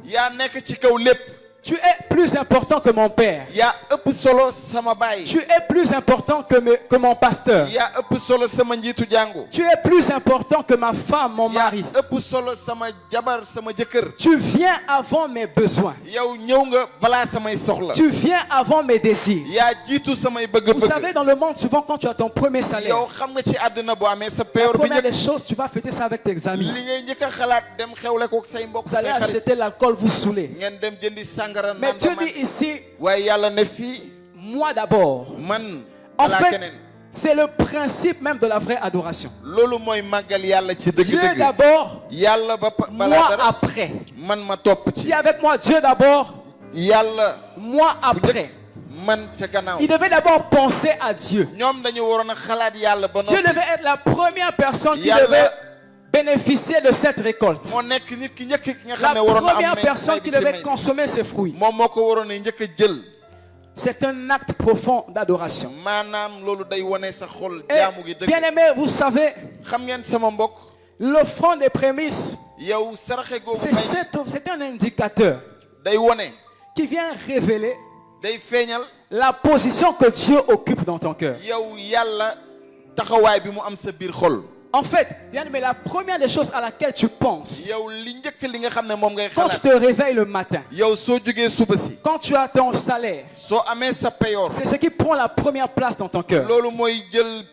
Tu es plus important que mon père. yaa ëpp solo sama baay. Tu es plus important que mon pasteur. yaa ëpp solo sama njiitu jàngu. Tu es plus important que ma femme, mon yaa mari. ëpp solo sama jabar sama jëkkër. Tu viens avant mes besoins. yow ñëw nga balaa samay soxla. Tu viens avant mes désirs. yaa jiitu samay Vous bëgg-bëgg. savez, dans le monde, souvent quand tu as ton premier salaire, yow xam nga ci àddina boo amee sa la payoor bi première njëkk. des choses, tu vas fêter ça avec tes amis. li ngay njëkk a xalaat dem xewle ko ak say mbokk Vous say allez xarit. acheter l'alcool, vous saoulez. ngeen dem jëndi sàngara Mais naan Dieu ba man. dit ici, waaye yàlla ne fii moi d'abord. man. En balaa fait, keneen. c'est le principe même de la vraie adoration. loolu mooy màggal yàlla ci Dieu dëgg-dëgg. d'abord, yàlla balaa moi dara après. man ma topp ci. Dis avec moi, Dieu d'abord, yàlla moi après. man ca gannaaw. Il devait d'abord penser à Dieu. ñoom dañu waroon a xalaat yàlla ba Dieu noppi. devait être la première personne qui Yàlla- devait bénéficier de cette récolte. moo nekk nit ki njëkk ki nga La xam ne waroon na am première may personne bi qui ci devait may. consommer ses fruits. moom moo ko waroon a njëkk a jël. C'est un acte profond d'adoration. maanaam loolu day wane sa xol Et jaamu gi dëgg. bien aimé, vous savez, xam ngeen sama mbokk. l'offrande des prémices, yow saraxe googu may c'est un indicateur day wone qui vient révéler day feeñal la position que Dieu occupe dans ton cœur. yow yàlla taxawaay bi mu am sa biir xol. En fait, bien aimé, la première des choses à laquelle tu penses, yow li njëkk li nga xam ne moom ngay quand tu xalaat. te réveilles le matin, yow soo jógee suba si. quand tu as ton salaire, soo amee sa payoor. c'est ce qui prend la première place dans ton cœur. loolu mooy jël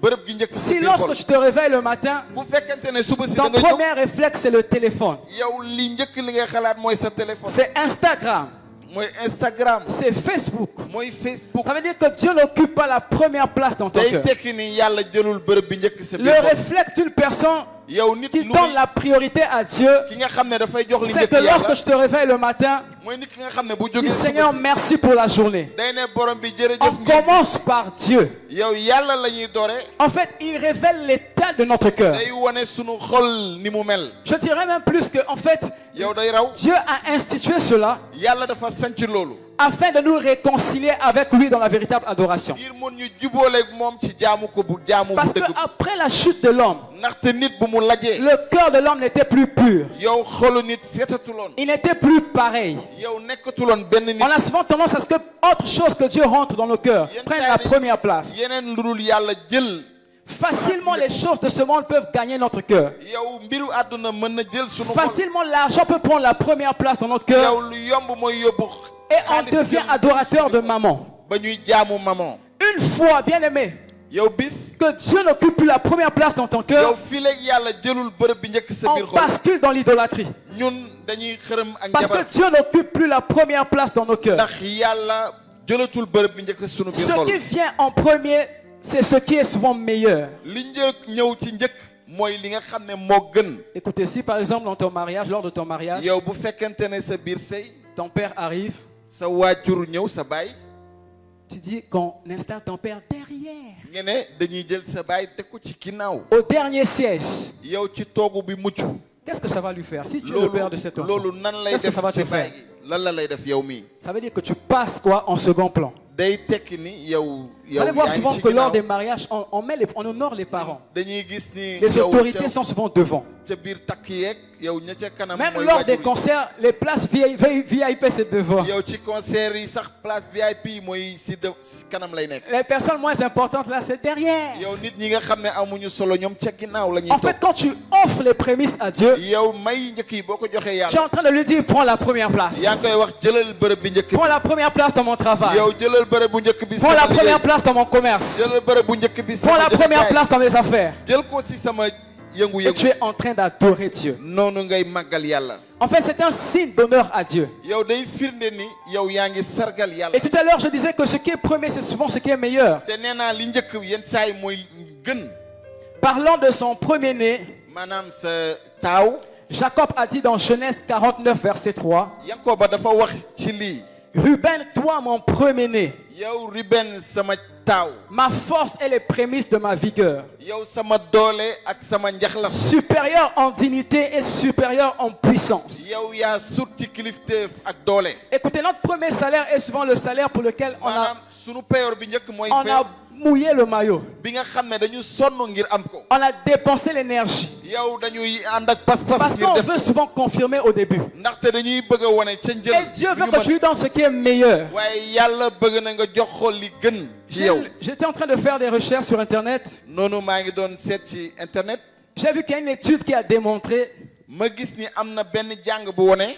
bërëb gi njëkk sa Si biir lorsque xol. tu te réveilles le matin, bu fekkente ne suba si da ton nga jóg. premier réflexe, c'est le téléphone. yow li njëkk li ngay xalaat mooy sa téléphone. C'est Instagram, mooy Instagram. c'est Facebook. mooy Facebook. Ça veut dire que Dieu n'occupe pas la première place dans ton day cœur. tekki ni yàlla jëlul bërëb bi njëkk sa Le biir xol. réflexe d'une personne yow nit qui lu donne la priorité à Dieu, ki nga xam ne dafay jox li c'est njëkk que lorsque yàlla. je te réveille le matin, mooy nit ki nga xam ne bu dis jógee Seigneur, suba si. merci pour la journée. day ne borom bi On jërëjëf ngeen. commence par Dieu. yow yàlla la ñuy doore. En fait, il révèle l'état de notre cœur. day wane sunu xol ni mu mel. Je dirais même plus que, en fait, yow day raw. Dieu a institué cela yàlla dafa sanc loolu. afin de nous réconcilier avec lui dans la véritable adoration. ngir mun ñu jubóoleeg moom ci jaamu ko bu jaamu bu Parce que dëgg. après la chute de l'homme, ndaxte nit bu mu lajee. le cœur de l'homme n'était plus pur. yow xolu nit seetatuloon. Il n'était plus pareil. yow nekkatuloon benn nit. On a souvent tendance à ce que autre chose que Dieu rentre dans nos cœurs, Yenn prenne saa la yi première place. yeneen lu dul yàlla jël. Facilement, les choses de ce monde peuvent gagner notre cœur. yow mbiru àdduna mën na jël sunu xol. Facilement, l'argent peut prendre la première place dans notre cœur yow lu yomb mooy yóbbu. et on xaalis devient jël adorateur de sunu xol. maman. ba ñuy jaamu maman. Une fois, bien aimé, yow bis. que Dieu n'occupe plus la première place dans ton yow cœur, fileeg yàlla jëlul bërëb bi njëkk sa biir on xol. bascule dans l'idolâtrie. ñun dañuy xërëm ak Parce que jabar. Dieu n'occupe plus la première place dans nos cœurs. ndax yàlla jëlatul bërëb bi njëkk sunu biir Ce xol. qui vient en premier, c'est ce qui est souvent meilleur. li njëkk ñëw ci njëkk mooy li nga xam ne moo gën. Écoutez, si par exemple dans ton mariage, lors de ton mariage, yow bu fekkente ne sa biir sëy ton père arrive, sa waajur ñëw sa baay. tu dis qu'on installe ton père derrière, nga ne dañuy jël sa baay teg ko ci ginnaaw. au dernier siège. yow ci toogu bi mucc. Qu'est-ce que ça va lui faire si tu es le père de cet enfant? loolu nan lay Qu'est-ce que def ça va te ci baay faire? gi lan la lay def yow mii. Ça veut dire que tu passes quoi en second plan. day tekki ni yow. Vous allez voir yaa ngi souvent ci que lors ginnaaw. des mariages, on honore les parents. dañuy gis ni. Les yow autorités sont souvent devant. ca biir takk yeeg yow ña ca kanam. Même mooy lors waajur des yi. concerts, les places VIP, c'est devant. yow ci concert yi sax place VIP mooy si kanam lay nekk. Les personnes moins importantes là, c'est derrière. yow nit ñi nga xam ne amuñu solo ñoom ca ginnaaw la ñuy En fait, quand tu offres les prémices à Dieu, yow may njëkk yi boo ko joxee tu es yàlla. en train de lui dire, prends la première place. yaa ngi koy wax jëlal bërëb bi njëkk bi. Prends la première place dans mon travail. yow jëlal bërëb bu njëkk bi. Prends la sama liggéey. première place dans mon commerce. jëlal bërëb bu njëkk bi. Prends sama la première jëfandikaay. place dans mes affaires. jël ko si sama Et yëngu-yëngu. tu es en train d'adorer Dieu. noonu ngay màggal yàlla. En fait, c'est un signe d'honneur à Dieu. yow day firnde ni yow yaa ngi sargal yàlla. Et tout à l'heure, je disais que ce qui est premier, c'est souvent ce qui est meilleur. te nee naa li njëkk yenn saa yi mooy gën. Parlant de son premier-né, maanaam sa taaw. Jacob a dit dans Genèse 49, verset 3, Yankoba dafa wax ci lii. Ruben, toi mon premier-né, yow Ruben sama taaw. ma force est les prémices de ma vigueur. yow sama doole ak sama njaxlaf. Supérieur en dignité et supérieur en puissance. yow yaa sut ci kilifteef ak doole. Écoutez, notre premier salaire est souvent le salaire pour lequel maanaam sunu payoor bi njëkk mooy. payoor mouillé le maillot. bi nga xam ne dañu sonn ngir am ko. On a dépensé l'énergie. yow dañuy ànd ak pas-pas Parce ngir qu'on def veut souvent confirmer au début. ndaxte dañuy bëgg a wane ca njël. Et Dieu veut que tu lui donnes ce qui est meilleur. waaye yàlla bëgg na nga jox ko li gën ci yow. J'étais en train de faire des recherches sur Internet. noonu maa ngi doon seet ci internet. J'ai vu qu'il y a une étude qui a démontré. ma gis ni am na benn jàng bu wone.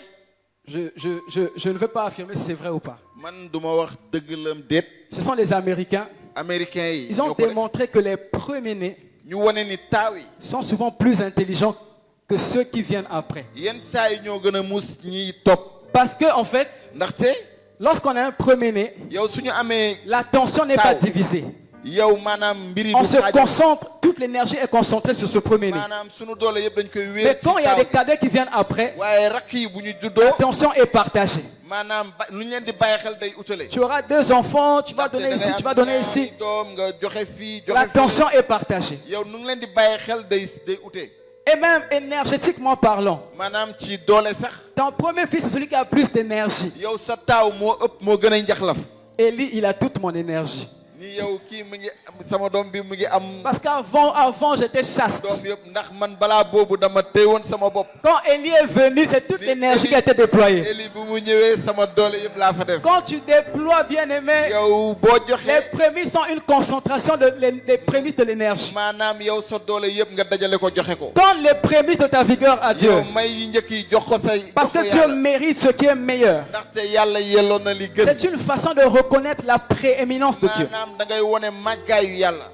Je ne veux pas affirmer si c'est vrai ou pas. man du ma wax dëgg lam déet. Ce sont les Américains. américains yi Ils ont démontré que les premiers-nés ñu wone ni taaw yi. sont souvent plus intelligents que ceux qui viennent après. yenn saa yi ñoo gën a muus ñiy topp. Parce que en fait, ndaxte lorsqu'on a un premier-né, yow suñu amee l'attention n'est pas divisée. yow maanaam mbiri On du se concentre, toute l'énergie est concentrée sur ce premier-né. maanaam suñu doole yëpp dañ koy wéer Mais ci quand il y a taaw des bi. cadets qui viennent après, waaye rakk yi bu ñu juddoo l'attention est partagée. maanaam lu ñu leen di bàyyi xel day utale. Tu auras 2 enfants, tu vas donner ici, tu vas donner ici. doom nga joxe fii joxe L'attention est partagée. fii yow nu ngi leen di bàyyi xel day ute. Et même énergétiquement parlant, maanaam ci doole sax. ton premier fils c'est celui qui a plus d'énergie. yow sa taaw moo ëpp moo gën a njaxlaf. Élie, il a toute mon énergie. ni yow kii mu ngi sama doom bi mu ngi am. Parce qu'avant j'étais chaste. doom yëpp ndax man balaa boobu dama téyewoon sama bopp. Quand Élie est venu, c'est toute l'énergie qui a été déployée. Eli bu mu ñëwee sama doole yëpp laa fa def. Quand tu déploies, bien aimé, yow boo les joxee. prémices sont une concentration des prémices de l'énergie. maanaam yow sa doole yëpp nga dajale ko joxe ko. Donne les prémices de ta vigueur à Dieu. yow may yu njëkk yi jox ko say. Parce que Dieu mérite ce qui est meilleur. ndaxte yàlla yelloon na li gën. C'est une façon de reconnaître la prééminence de Dieu. maanaam da ngay wone màggaayu yàlla.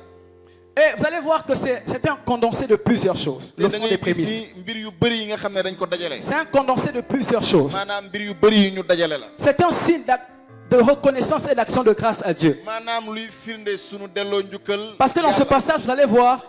Et vous allez voir que c'est un condensé de plusieurs choses. te Le da fond des ngay gis prémices. ni mbir yu bëri yi nga xam ne dañ ko dajale. C'est un condensé de plusieurs choses. maanaam mbir yu bëri yu ñu dajale la. C'est un signe de reconnaissance et d'action de grâce à Dieu. maanaam luy firnde sunu delloo njukkal. Parce que dans ce passage, vous allez voir,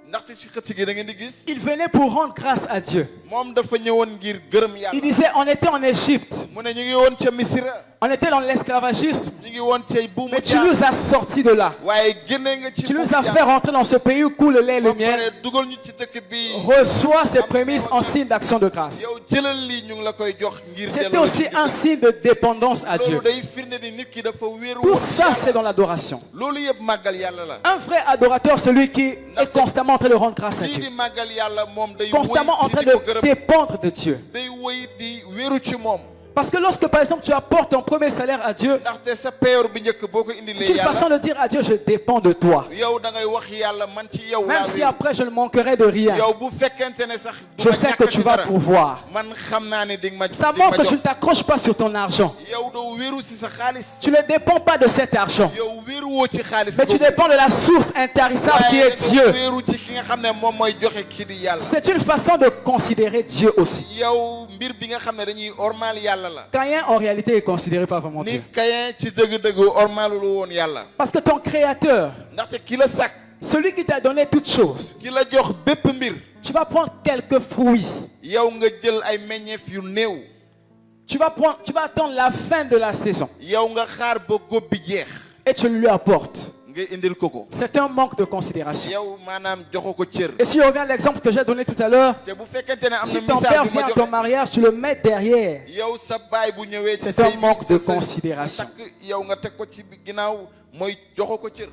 ndaxte ci xëcc gi da ngeen di gis. il venait pour rendre grâce à Dieu. moom dafa ñëwoon ngir gërëm Il yàlla. disait, on était en Égypte, mu ne ñu ngi woon ca Misira. on était dans l'esclavagisme, ñu ngi woon cay buumu mais tu nous as sortis de là. waaye génne nga ci Tu nous as fait rentrer dans ce pays où coule le lait et le miel. pare dugal ñu ci dëkk bi. Reçois ces prémices en signe d'action de grâce. yow jëlal lii ñu ngi la koy jox ngir. C'était delloo aussi ci un signe de dépendance à Dieu. loolu day firnde ni nit ki dafa wéeru Tout woon ça, ci c'est yàlla. dans l'adoration. loolu yëpp màggal yàlla la. Un vrai adorateur, celui qui est constamment en train de rendre grâce à lii Dieu. di màggal yàlla moom day. Constamment en wëy train ci di ko de gërëm. dépendre de Dieu. day wëy di wéeru ci moom. Parce que lorsque, par exemple, tu apportes ton premier salaire à Dieu, ndaxte sa peyor bi njëkk boo ko indilee c'est une façon yàlla. de dire à Dieu, je dépends de toi. yow da ngay wax yàlla man ci yow. Même laa si wéeru. après je ne manquerai de rien, yow bu fekkente ne sax. du je ma sais ñàkk que ci tu vas dara. pouvoir. man xam naa ne di nga ma. Ça di nga montre ma que tu jox. ne t'accroches pas sur ton argent. yow doo wéeru si sa xaalis. Tu ne dépends pas de cet argent, yow wéeruwoo ci xaalis. mais tu boobu. dépends de la source intarissable qui waaye est da nga Dieu. wéeru ci ki nga xam ne moom mooy joxe kii di yàlla. C'est une façon de considérer Dieu aussi. yow mbir bi nga xam ne dañuy ormal yàlla la. Caïn, en réalité, est considéré pas vraiment Dieu. ni Kayin ci dëgg-dëgg ormalul woon yàlla. Parce que ton créateur, ndaxte ki la sàkk. celui qui t'a donné toutes choses, ki la jox bépp mbir. tu vas prendre quelques fruits. yow nga jël ay meññeef yu néew. Tu vas attendre la fin de la saison yow nga xaar ba góob bi jeex. et tu le lui apportes. nga indil ko ko. C'est un manque de considération. yow maanaam joxo ko cër. Et si on revient à l'exemple que j'ai donné tout à l'heure, te bu fekkente ne am na si ton misaal père bi ma vient à ton joxe. mariage, tu le mets derrière. yow sa baay bu ñëwee ci C'est say un manque de sa considération. takk yow nga teg ko ci ginnaaw mooy joxo ko cër.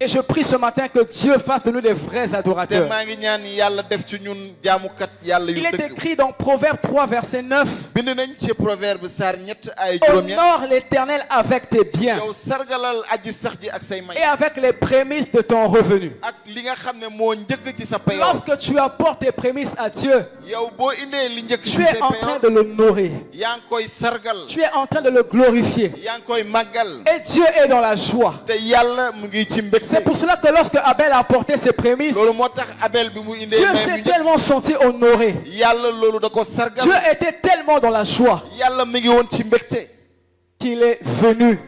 Et je prie ce matin que Dieu fasse de nous des vrais te adorateurs. maa ngi ñaan yàlla def ci ñun jaamukat yàlla yu Il est dëgg. écrit dans Proverbe 3, verset 9, bind nañ ci proverbe saar ñett ay juróom-ñett. honore l'Éternel avec tes biens yow sargalal aji sax ji ak say may. et avec les prémices de ton revenu. ak li nga xam ne moo njëkk ci sa payoor. Lorsque tu apportes tes prémices à Dieu, yow boo indee li njëkk ci tu sa es en train payoor. de l'honorer. yaa ngi koy sargal. Tu es en train de le glorifier. yaa ngi koy màggal. Et Dieu est dans la joie. te yàlla mu ngi ci mbégte. C'est pour cela que lorsque Abel a apporté ses prémices, loolu moo tax Abel bi mu indee Dieu may s'est mu njëkk. tellement senti honoré. yàlla loolu da ko sargal. Dieu était tellement dans la joie yàlla mi ngi woon ci mbégte. qu'il est venu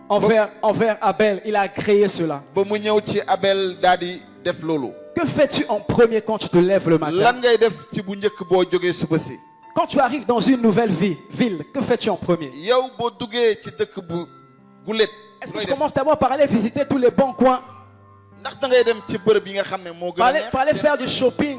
envers Abel. Il a créé cela. ba mu ñëw ci Abel daal di def loolu. Que fais-tu en premier quand tu te lèves le matin? lan ngay def ci bu njëkk boo jógee suba si. Quand tu arrives dans une nouvelle ville, que fais-tu en premier? yow boo duggee ci dëkk bu gulet. Est-ce que je commence d'abord par aller visiter tous les bons coins? ndax da ngay dem ci bërëb yi nga xam ne moo gën a neex. Par aller faire du shopping?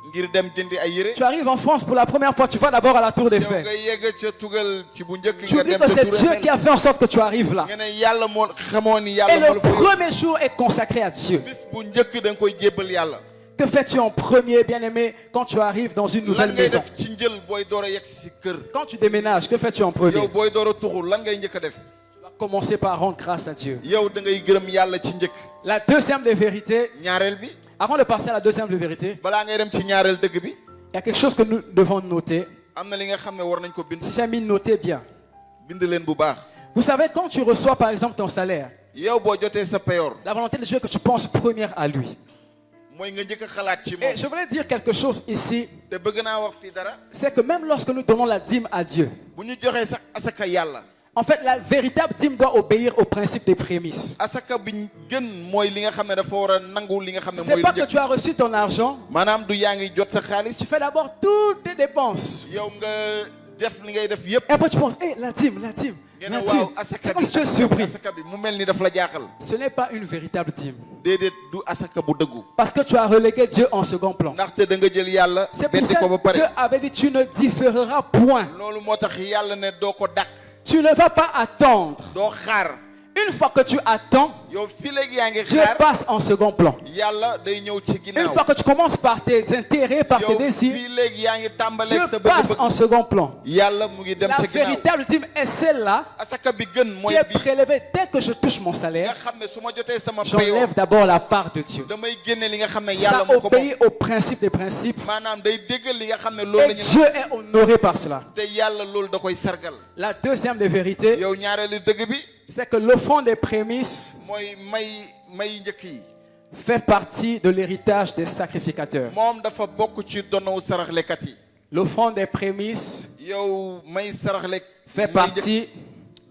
ngir dem jëndi ay yére. Tu arrives en France pour la première fois, tu vas d'abord à la Tour yow Eiffel. nga yegg ca tugal ci bu njëkk Tu nga oublies dem que ca c'est Tour Dieu Eiffel. qui a fait en sorte que tu arrives là. nga ne yàlla moo xamoo ni Et yàlla moo le la fa yóbbu. premier jour est consacré à Dieu. bis bu njëkk da nga koy jébbal yàlla. Que fais-tu en premier, bien-aimé, quand tu arrives dans une lan nouvelle ngay maison? def ci njël booy door a yegg si kër. Quand tu déménages, que fais-tu en premier? yow booy door a tuxu lan ngay njëkk a def. Tu vas commencer par rendre grâce à Dieu. yow da ngay gërëm yàlla ci njëkk. La deuxième des vérités, ñaareel bi avant de passer à la deuxième des vérités, balaa ngay dem ci ñaareel dëgg bi il y a quelque chose que nous devons noter. am na li nga xam ne war nañ ko bind. Si j'ai mis noter bien. bind leen bu baax. Vous savez, quand tu reçois par exemple ton salaire, yow boo jotee sa payoor la volonté de Dieu est que tu penses première à lui. mooy nga njëkk a xalaat ci Et moom. je voulais dire quelque chose ici, te bëgg naa wax fii dara. c'est que même lorsque nous donnons la dîme à Dieu, bu ñu joxee sax asaka yàlla. en fait, la véritable dîme doit obéir au principe des prémices. asaka bi gën mooy li nga xam ne dafa war a nangu li nga xam ne C'est mooy pas lu que njëkk. tu as reçu ton argent, maanaam du yaa ngi jot sa xaalis. tu fais d'abord toutes tes dépenses. yow nga def li ngay def yépp. Et après tu penses, hé, la dîme, la dîme, ngeen la ne dîme. waaw asaka C'est comme bi si tu es surpris. asaka bi mu mel ni daf la jaaxal. Ce n'est pas une véritable dîme. déedéet du asaka bu dëggu. Parce que tu as relégué Dieu en second plan. ndaxte da nga jël yàlla. C'est pour beddi ça ko ba que Dieu pare. avait dit, tu ne différeras point. loolu moo tax yàlla ne doo ko dàq. Tu ne vas pas attendre. doo xaar. Une fois que tu attends, yow fii léegi yaa ngi Dieu xaar. passe en second plan. yàlla day ñëw ci Une ginnaaw. fois que tu commences par tes intérêts, par tes yow désirs, fii léegi yaa ngi Dieu tàmbaleeg sa passe en bëgg-bëgg. second plan. yàlla mu ngi dem La ca ginnaaw. véritable dîme est celle-là asaka bi gën qui mooy est bi prélevée dès que je touche mon nga salaire. xam ne su ma jotee sama payoor J'enlève d'abord la part de Dieu. damay génne li nga xam ne Ça yàlla moo ko moom. obéit au principe des principes. maanaam day déggal li nga xam ne loolu Et la ñu Dieu est honoré par cela. te yàlla loolu da koy sargal. La deuxième des vérités, yow ñaareelu dëgg bi c'est que l'offrande des prémices mooy may njëkk yi. fait partie de l'héritage des sacrificateurs. moom dafa bokk ci donow saraxlekat yi. L'offrande des prémices yow may saraxle. fait partie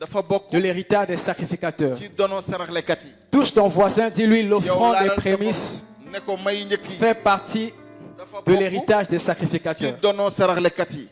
dafa bokk de l'héritage des sacrificateurs. ci dono saraxlekat yi. Touche ton voisin, dis-lui, yow l'offrande des laalal sa prémices bopp ne ko may njëkk yi. fait partie dafa de bokk l'héritage des ci sacrificateurs. dono saraxlekat yi.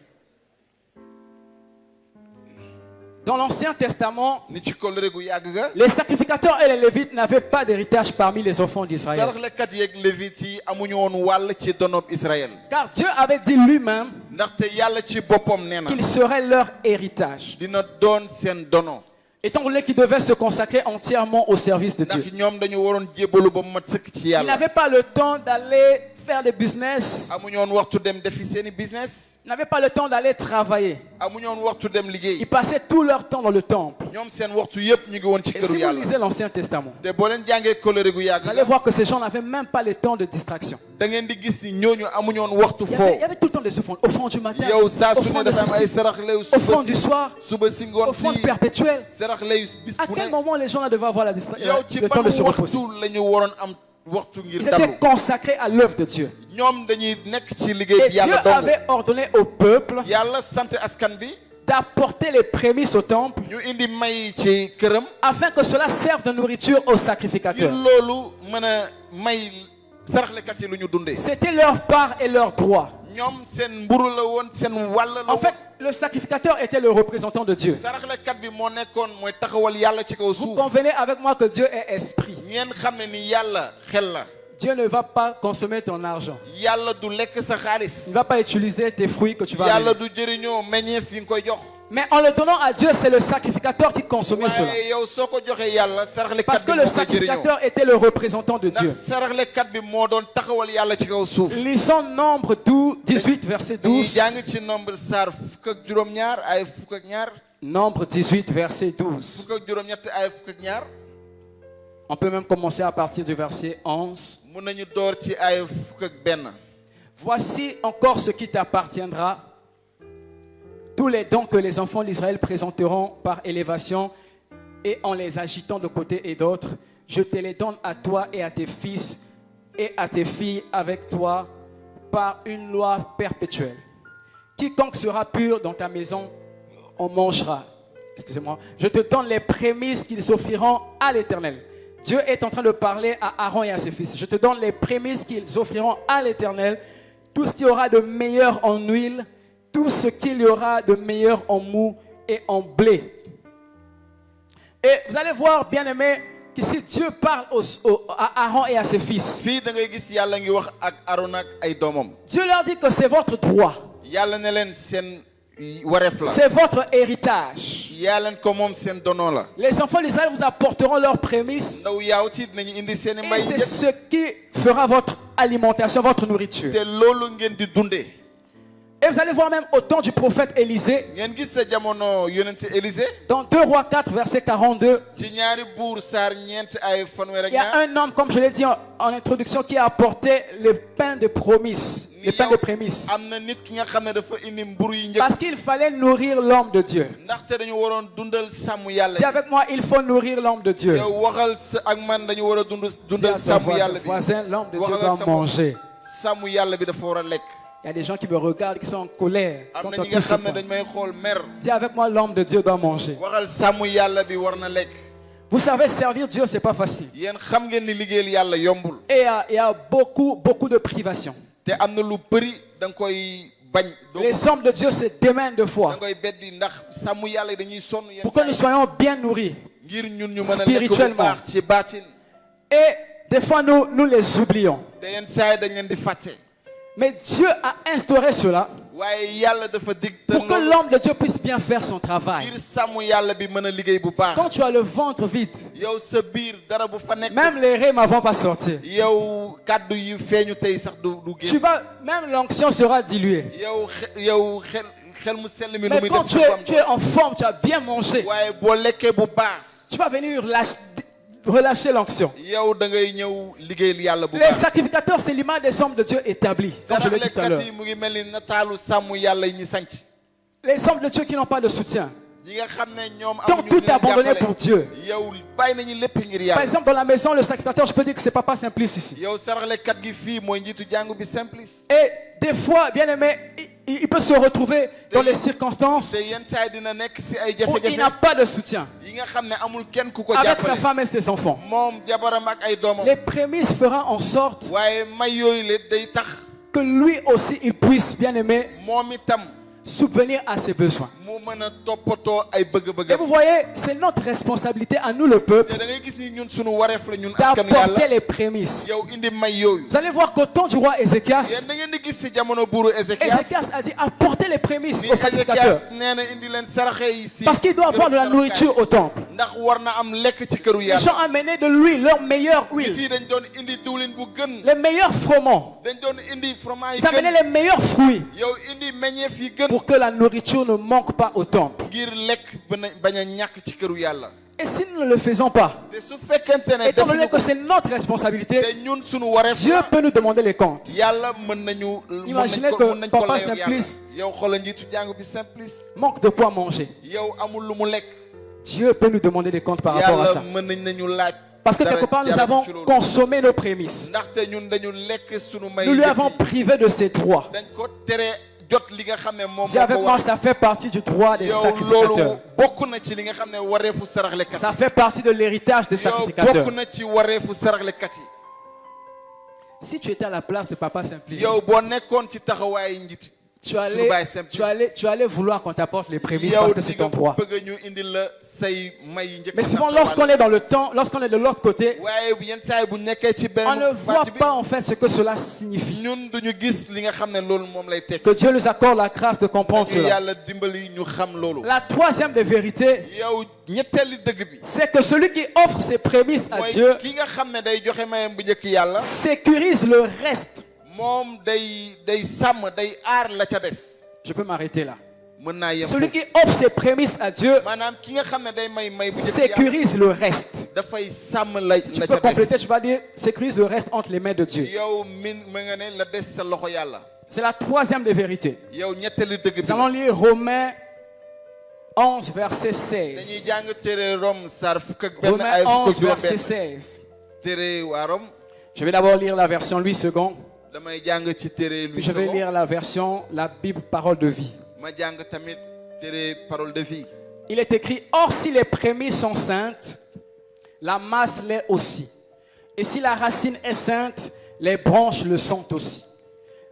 Dans l'Ancien Testament, ni ci kóllëre gu yàgg ga. les sacrificateurs et les Lévites n'avaient pas d'héritage parmi les enfants d'Israël. saraxlekat yeeg lévite yi amuñu woon wàll ci donob Israël. Car Dieu avait dit lui-même ndaxte yàlla ci boppam nee na. qu'il serait leur héritage. dina doon seen dono. Étant donné qu'ils devaient se consacrer entièrement au service de Dieu. ndax ñoom dañu waroon jébbalu ba mu mat sëkk ci Ils yàlla. n'avaient pas le temps d'aller faire des business. amuñu woon waxtu dem defi seeni business. Ils n'avaient pas le temps d'aller travailler. amuñu woon waxtu dem liggéey. Ils passaient tout leur temps dans le temple. ñoom seen waxtu yëpp ñu ngi woon ci Et këru si vous yàlla. lisez l'Ancien Testament, te boo leen jàngee kóllëre gu yàgg vous allez ga. voir que ces gens n'avaient même pas le temps de distraction. da ngeen di gis ni ñooñu amuñu woon waxtu Il y foo. avait tout le temps des offrandes. Offrande du matin, yow saa su ne offrande de dafa am ay ceci, saraxlew offrande du soir, suba si ngoon offrande si perpétuelle. saraxlew bis À bu quel ne. moment les gens là devaient avoir yow ci le temps ban de se reposer? waxtu la ñu waroon am waxtu ngir Ils dalu. étaient consacrés à l'œuvre de Dieu. ñoom dañuy nekk ci Et liggéey bi Dieu yàlla dong. avait ordonné au peuple yàlla sant askan bi d'apporter les prémices au temple ñu indi may ci këram afin que cela serve de nourriture aux ngir sacrificateurs. loolu mën a may saraxlekat yi lu ñu dundee. C'était leur part et leur droit. ñoom seen mburu la woon seen wàll la En woon. fait, le sacrificateur était le représentant de Dieu. saraxlekat bi moo nekkoon mooy taxawal yàlla ci kaw Vous suuf. convenez avec moi que Dieu est esprit. ngeen xam ne ni yàlla xel la. Dieu ne va pas consommer ton argent. yàlla du lekk sa Il xaalis. ne va pas utiliser tes fruits que tu vas yàlla amener. du jëriñoo meññeef fi nga koy jox. Mais en le donnant à Dieu, c'est le sacrificateur qui consommait cela. waaye yow soo ko joxee yàlla saraxlekat Parce bi que moo le koy jëriñoo. sacrificateur était le représentant de Dieu. ndax saraxlekat bi moo doon taxawal yàlla ci kaw suuf. Lisons Nombre 12, 18, verset dañuy 12. jàng ci nombre saar fukk ak juróom-ñaar ay fukk ak ñaar. Nombre 18, verset 12. fukk ak juróom-ñett ay fukk ak ñaar. On peut même commencer à partir du verset 11. mun nañu door ci ay fukk ak benn. Voici encore ce qui t'appartiendra. Tous les dons que les enfants d'Israël présenteront par élévation et en les agitant de côté et d'autre, je te les donne à toi et à tes fils et à tes filles avec toi par une loi perpétuelle. Quiconque sera pur dans ta maison en mangera. Excusez-moi. Je te donne les prémices qu'ils offriront à l'Éternel. Dieu est en train de parler à Aaron et à ses fils. Je te donne les prémices qu'ils offriront à l'Éternel. Tout ce qu'il y aura de meilleur en huile, tout ce qu'il y aura de meilleur en mou et en blé. Et vous allez voir, bien-aimés, qu'ici Dieu parle à Aaron et à ses fils. fii da ngay gis yàlla ngi wax ak Aaron ak ay doomam. Dieu leur dit que c'est votre droit. yàlla ne leen seen wareef la. C'est votre héritage. yaa leen ko moom seen dono la. Les enfants d'Israël vous apporteront leurs prémices. ndaw yaaw ci dinañu indi seen i mbay. Et c'est ce qui fera votre alimentation, votre nourriture. te loolu ngeen di dundee. Et vous allez voir même au temps du prophète Élisée, ngeen gis sa jamono yonent si Élisée. dans 2 Rois 4, verset 42, ci ñaari buur saar ñeent ay fanweer ak il y a ñaar. un homme, comme je l'ai dit en introduction, qui a apporté le pain de promesse, le pain de prémisse. am na nit ki nga xam ne dafa indi mburu yi njëkk. Parce qu'il fallait nourrir l'homme de Dieu. ndaxte dañu waroon dundal sàmm yàlla. Dis avec moi, il faut nourrir l'homme de Dieu. yow waxal sa ak man dañu war a dundal Dis à ton sàmm yàlla bi. voisin, l'homme de Dieu waxal doit ak sa bopp. manger. sàmm yàlla bi dafa war a lekk. Il y a des gens qui me regardent, qui sont en colère. am Quand na on ñi nga touche ce xam ne point. dañ may xool mer. Dis avec moi, l'homme de Dieu doit manger. waxal sàmm yàlla bi war na lekk. Vous savez, servir Dieu, c'est pas facile. yéen xam ngeen ni liggéeyal yàlla yombul. Et il y a beaucoup de privations. te am na lu bëri da nga koy bañ. Les hommes de Dieu se démènent de da foi nga koy beddi ndax sàmm yàlla yi dañuy sonn yenn pour que nous saa yi. soyons bien nourris. ngir ñun ñu mën a lekk bu spirituellement. baax ci baatin. Et des fois, nous les oublions. te yenn saa yi dañ leen di fàtte. Mais Dieu a instauré cela waaye yàlla dafa dig te pour que loolu l'homme de Dieu puisse bien faire son travail. ngir sàmm yàlla bi mën a liggéey bu baax. Quand tu as le ventre vide, yow sa biir dara bu fa nekk. même les règles ne vont pas sortir. yow kàddu yi feeñu tey sax du Tu génn. vas, même l'onction sera diluée. yow xel mu sell mi nu Mais muy quand def tu sa borom. es en forme, tu as bien mangé, waaye boo lekkee bu baax. tu vas venir relâcher l'onction. yow da ngay ñëw liggéeyal yàlla bu Les baax. sacrificateurs, c'est l'image des hommes de Dieu établis, comme je l'ai dit tout à saraxlekat l'heure. yi mu ngi mel ni nataalu sàmm yàlla yi ñu sanc. Les hommes de Dieu qui n'ont pas de soutien. ñi nga xam ne ñoom Donc amuñu tout leen est abandonné jàppale. pour Dieu. yow bàyyi nañu lépp ngir Par yàlla. exemple, dans la maison, le sacrificateur, je peux dire que c'est Papa Simplice ici. yow saraxlekat gi fii mooy njiitu jàngu bi Simplice. Et des fois, bien aimé, il peut se retrouver dans les circonstances te yenn saa yi dina nekk si ay où il n'a jafe-jafe. pas de soutien yi nga xam ne amul kenn ku ko avec sa jàppale. femme et ses enfants. moom jabaram ak ay doomam. Les prémices feront en sorte waaye may yooyu la day tax que lui aussi, il puisse, bien aimé, moom itam subvenir à ses besoins. mu mën a toppatoo ay Et bëgg-bëggam. vous voyez, c'est notre responsabilité à nous, le peuple, te da ngay gis ni ñun sunu wareef la ñun askanu d'apporter yàlla. les prémices. yow indi may yooyu. Vous allez voir qu'au temps du roi Ézéchias, yéen da ngeen di gis si jamono buuru Ézéchias. Ézéchias a dit apportez les prémices ni aux sacrificateurs. Ézéchias nee na indi leen saraxe yi si. Parce qu'il doit avoir de la nourriture au temple. ndax war na am lekk ci këru Les yàlla. gens amenaient de l'huile, leur meilleure nit huile, yi dañ doon indi diwlin bu gën. les meilleurs fromages. dañ doon indi fromage yi Ils amenaient gën. les meilleurs fruits yow indi meññeef yi gën. pour que la nourriture ne manque pas au temple. ngir lekk bañ a ñàkk ci këru yàlla. Et si nous ne le faisons pas, te su fekkente ne étant donné defuñu que ko c'est notre te responsabilité, ñun sunu wareef Dieu la. peut nous demander les comptes. yàlla mën nañu. Imaginez que mën nañ ko Papa layoo ak Simplice yàlla. yow xoolal njiitu jàngu bi Simplice. Manque de quoi manger. yow amul lu mu lekk. Dieu peut nous demander des comptes par rapport à yàlla ça. mën nañu laaj. Parce que dara quelque part, nous jàll avons ci loolu. consommé nos prémices. ndaxte ñun dañu lekk sunu may. Nous lui njëkk avons yi. privé de ses droits. dañ ko tere jot li nga xam ne moom Dis avec moi, ça fait partie du droit des yow sacrificateurs. loolu bokk na ci li nga xam ne wareefu saraxlekat Ça fait partie de l'héritage des yow sacrificateurs. bokk na ci wareefu saraxlekat yi. Si tu étais à la place de Papa Simplice, yow boo nekkoon ci taxawaayu njiit. tu allais vouloir qu'on t'apporte les prémices yow parce que c'est di nga ton droit. bëgg ñu indil la say may yu njëkk. Mais souvent, lorsqu'on est dans le temps, lorsqu'on est de l'autre côté, waaye yenn saa yi bu nekkee ci benn on ne voit partie bi pas en fait ce que cela signifie. ñun duñu gis li nga xam ne loolu moom lay tekk. Que Dieu nous accorde la grâce de comprendre ñu cela. yàlla dimbali ñu xam loolu. La troisième des vérités, yow ñetteeli dëgg bi. c'est que celui qui offre ses prémices à Dieu mooy ki nga xam ne day joxe mayam bu njëkk yàlla. sécurise le reste. moom day sàmm day aar la ca des. Je peux m'arrêter là. mën naa yem Celui foofu. qui offre ses prémices à Dieu maanaam ki nga xam ne day may bu njëkk yàlla sécurise le reste. dafay sàmm la Tu la peux ca compléter, des. tu vas dire sécurise le reste entre les mains de Dieu. yow ma nga ne la des sa loxo yàlla. C'est la troisième des vérités. yow ñetteeli dëgg Nous bi. allons lire Romains 11, verset dañuy 16. jàng téere Rome saar fukk ak benn Romains ay fukk 11, ak juróom verset benn. 16. téere waa Rome. Je vais d'abord lire la version Louis II, damay jàng ci téere puis Louis je vais II. lire la version la Bible Parole de vie. ma jàng tamit téere parole de vie. Il est écrit, or si les prémices sont saintes, la masse l'est aussi. Et si la racine est sainte, les branches le sont aussi.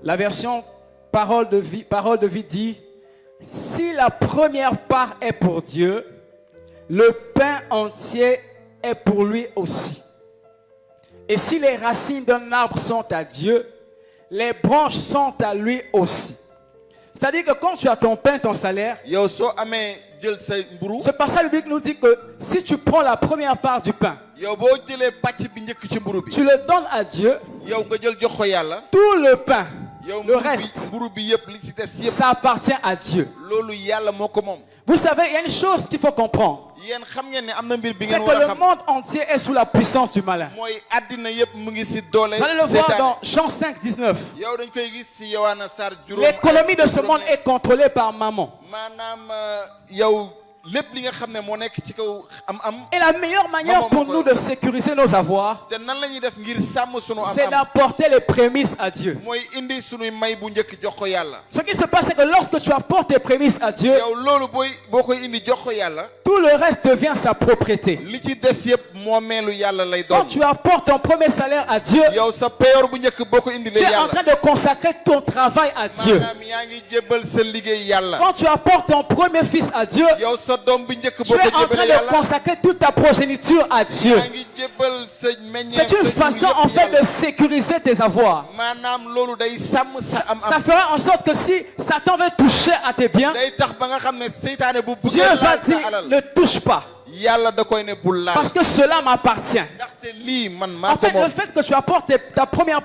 La version parole de vie dit, si la première part est pour Dieu, le pain entier est pour lui aussi. Et si les racines d'un arbre sont à Dieu, les branches sont à lui aussi. C'est-à-dire que quand tu as ton pain, ton salaire, yow soo amee jël sa mburu ce passage biblique nous dit que si tu prends la première part du pain, yow boo jëlee pàcc bi njëkk ci mburu bi tu le donnes à Dieu, yow nga jël jox ko yàlla tout le pain, yow le reste, mburu bi yëpp li ci des yëpp ça appartient à Dieu. loolu yàlla moo ko moom. Vous savez, il y a une chose qu'il faut comprendre. yéen xam ngeen ne am na mbir bi C'est ngeen que war a le xam monde entier est sous la puissance du malin. mooy àddina yëpp mu ngi ci doole Vous allez le voir seytaane. dans Jean 5, 19. yow dañ koy gis ci Yowaana Sarr juróom L'économie de ce monde est contrôlée par maman. maanaam yow lépp li nga xam ne moo nekk ci kaw am Et la meilleure manière pour nous de sécuriser nos avoirs, te nan la ñuy def ngir sàmm sunu c'est am d'apporter les prémices à Dieu. mooy indi sunuy may bu njëkk jox ko yàlla. Ce qui se passe, c'est que lorsque tu apportes tes prémices à Dieu, yow loolu boo koy indi jox ko yàlla tout le reste devient sa propriété. li ci des yëpp moomeelu yàlla lay Quand doon. tu apportes ton premier salaire à Dieu, yow sa payoor bu njëkk boo ko tu indilee es en yàlla train de consacrer ton travail à Dieu. maanaam yaa ngi jébbal sa liggéey yàlla. Quand tu apportes ton premier fils à Dieu, yow sa doom bu njëkk tu boo es ko en train jébbalee de yàlla consacrer toute ta progéniture à Dieu. yaa ngi jébbal sa meññeef C'est une sa façon jur en yëpp fait de yàlla. sécuriser tes avoirs. maanaam loolu day sàmm sa Ça am fera en sorte que si Satan veut toucher à tes biens, day tax ba nga xam ne seytaane bu Dieu bëggee va laal dire sa alal ne touche pas. yàlla da koy ne bul laal Parce que cela m'appartient. ndaxte lii man maa En ko fait, le moom fait que tu apportes la première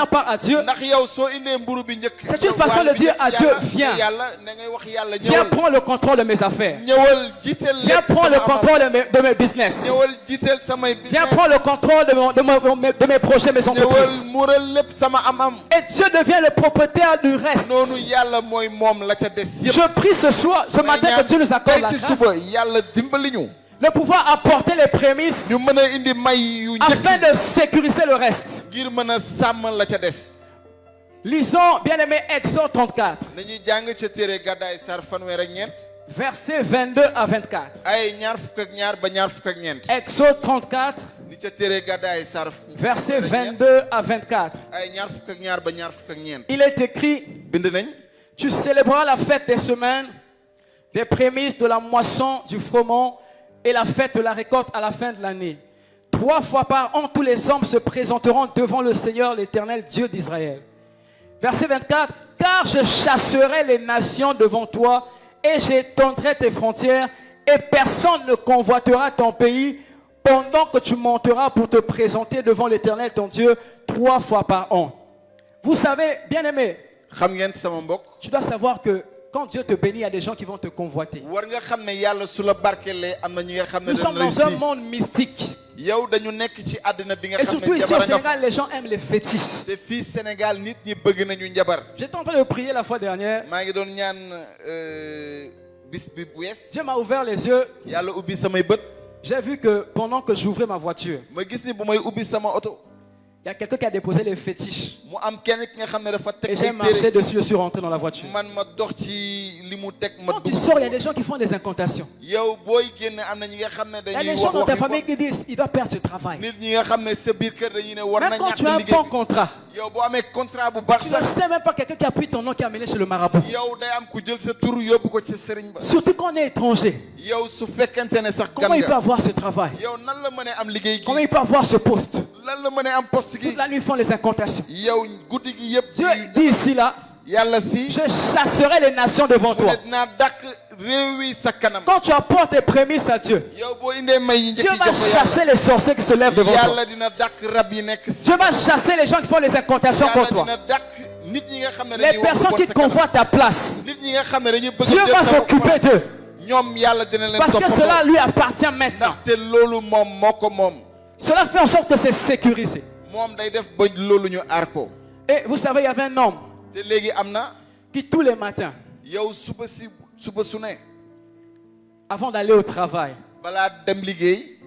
part à Dieu, ndax yow soo indee mburu bi njëkk c'est une façon de dire à Dieu, viens. yàlla na ngay wax yàlla viens ñëwal prendre le contrôle de mes affaires. ñëwal jiiteel Viens lépp prendre le sama am contrôle de mes business. ñëwal jiiteel samay Viens business prendre le contrôle de mes projets, mes entreprises. ñëwal mural lépp sama am Et Dieu devient le propriétaire du reste. noonu yàlla mooy moom la ca des yëpp Je prie ce soir, ce matin, que Dieu nous accorde la tey ci grâce suba yàlla dimbali ñu de pouvoir apporter les prémices ñu mën a indi may yu afin njëkk de sécuriser le reste. ngir mën a sàmm la ca des Lisons, bien-aimé, Exode 34, nañuy jàng ca téere gàddaay sar fanweer ak ñeent versets 22 à 24. ay ñaar fukk ak ñaar ba ñaar fukk ak ñeent Exode 34, li ca téere gàddaay sar versets 22 à 24. ay ñaar fukk ak ñaar ba ñaar fukk ak ñeent Il est écrit, bind nañ tu célébreras la fête des semaines, des prémices de la moisson du froment et la fête de la récolte à la fin de l'année. 3 fois par an, tous les hommes se présenteront devant le Seigneur, l'Éternel Dieu d'Israël. Verset 24, car je chasserai les nations devant toi et j'étendrai tes frontières et personne ne convoitera ton pays pendant que tu monteras pour te présenter devant l'Éternel ton Dieu 3 fois par an. Vous savez, bien-aimé, xam ngeen sama mbokk tu dois savoir que quand Dieu te bénit, il y a des gens qui vont te convoiter. war nga xam ne yàlla su la barkelee am na ñi nga xam ne Nous sommes dañ dans un lay monde mystique. yow dañu nekk ci àddina bi nga Et xam surtout ne ici au njabar nga fa Sénégal, les gens aiment les fétiches. te fii Sénégal nit ñi bëgg nañu njabar J'étais en train de prier la fois dernière. maa ngi doon ñaan bis bi bu wees Dieu m'a ouvert les yeux. yàlla ubbi samay bët J'ai vu que pendant que j'ouvrais ma voiture, ma gis ni bu may ubbi sama oto il y a quelqu'un qui a déposé les fétiches. mu am kenn ki nga xam ne dafa teg Et j'ai ay marché téere dessus, je suis rentré dans la voiture. man ma dox ci li mu teg ma Quand tu dugg sors, il y a des gens qui font des incantations. yow booy génn am na ñi nga xam ne Il y a dañuy des gens wax dans ta wax famille qui disent il doit perdre ce travail. nit ñi nga xam ne sa biir kër dañuy ne war na Même quand ñàkk tu as un liggéey bon bi. contrat, yow boo amee contrat bu baax tu ne sax sais même pas quelqu'un qui a pris ton nom qui a amené chez le marabout. yow day am ku jël sa tur yóbbu ko ci sëriñ ba Surtout quand on est étranger. yow su fekkente ne sax gan Comment il peut nga avoir ce travail? yow nan la mënee am liggéey gi Comment il peut avoir ce poste? lan la mënee am poste gi Toute la nuit, ils font les incantations. yow guddi gi yëpp Dieu dit ici, là, yàlla fii je chasserai les nations devant mu toi. ne dinaa dàq réew yi sa kanam Quand tu apportes tes prémices à Dieu, yow boo indee may yi Dieu njëkk va jox ko chasser les sorciers qui se lèvent devant toi. yàlla dina dàq rab yi nekk si Dieu va chasser les gens qui font les incantations yàlla contre toi. dina dàq nit ñi nga xam ne Les dañuy wax personnes lu qui bon sa kanam convoitent ta place, nit ñi nga xam ne dañuy bëgg Dieu a va jël sa s'occuper d'eux. ñoom yàlla dina leen Parce que toppatoo cela lui appartient maintenant. ndaxte loolu moom moo ko moom Cela fait en sorte que c'est sécurisé. moom day def ba loolu ñu aar ko Et vous savez, il y avait un homme te léegi am na qui tous les matins, yow suba su ne avant d'aller au travail, balaa dem liggéey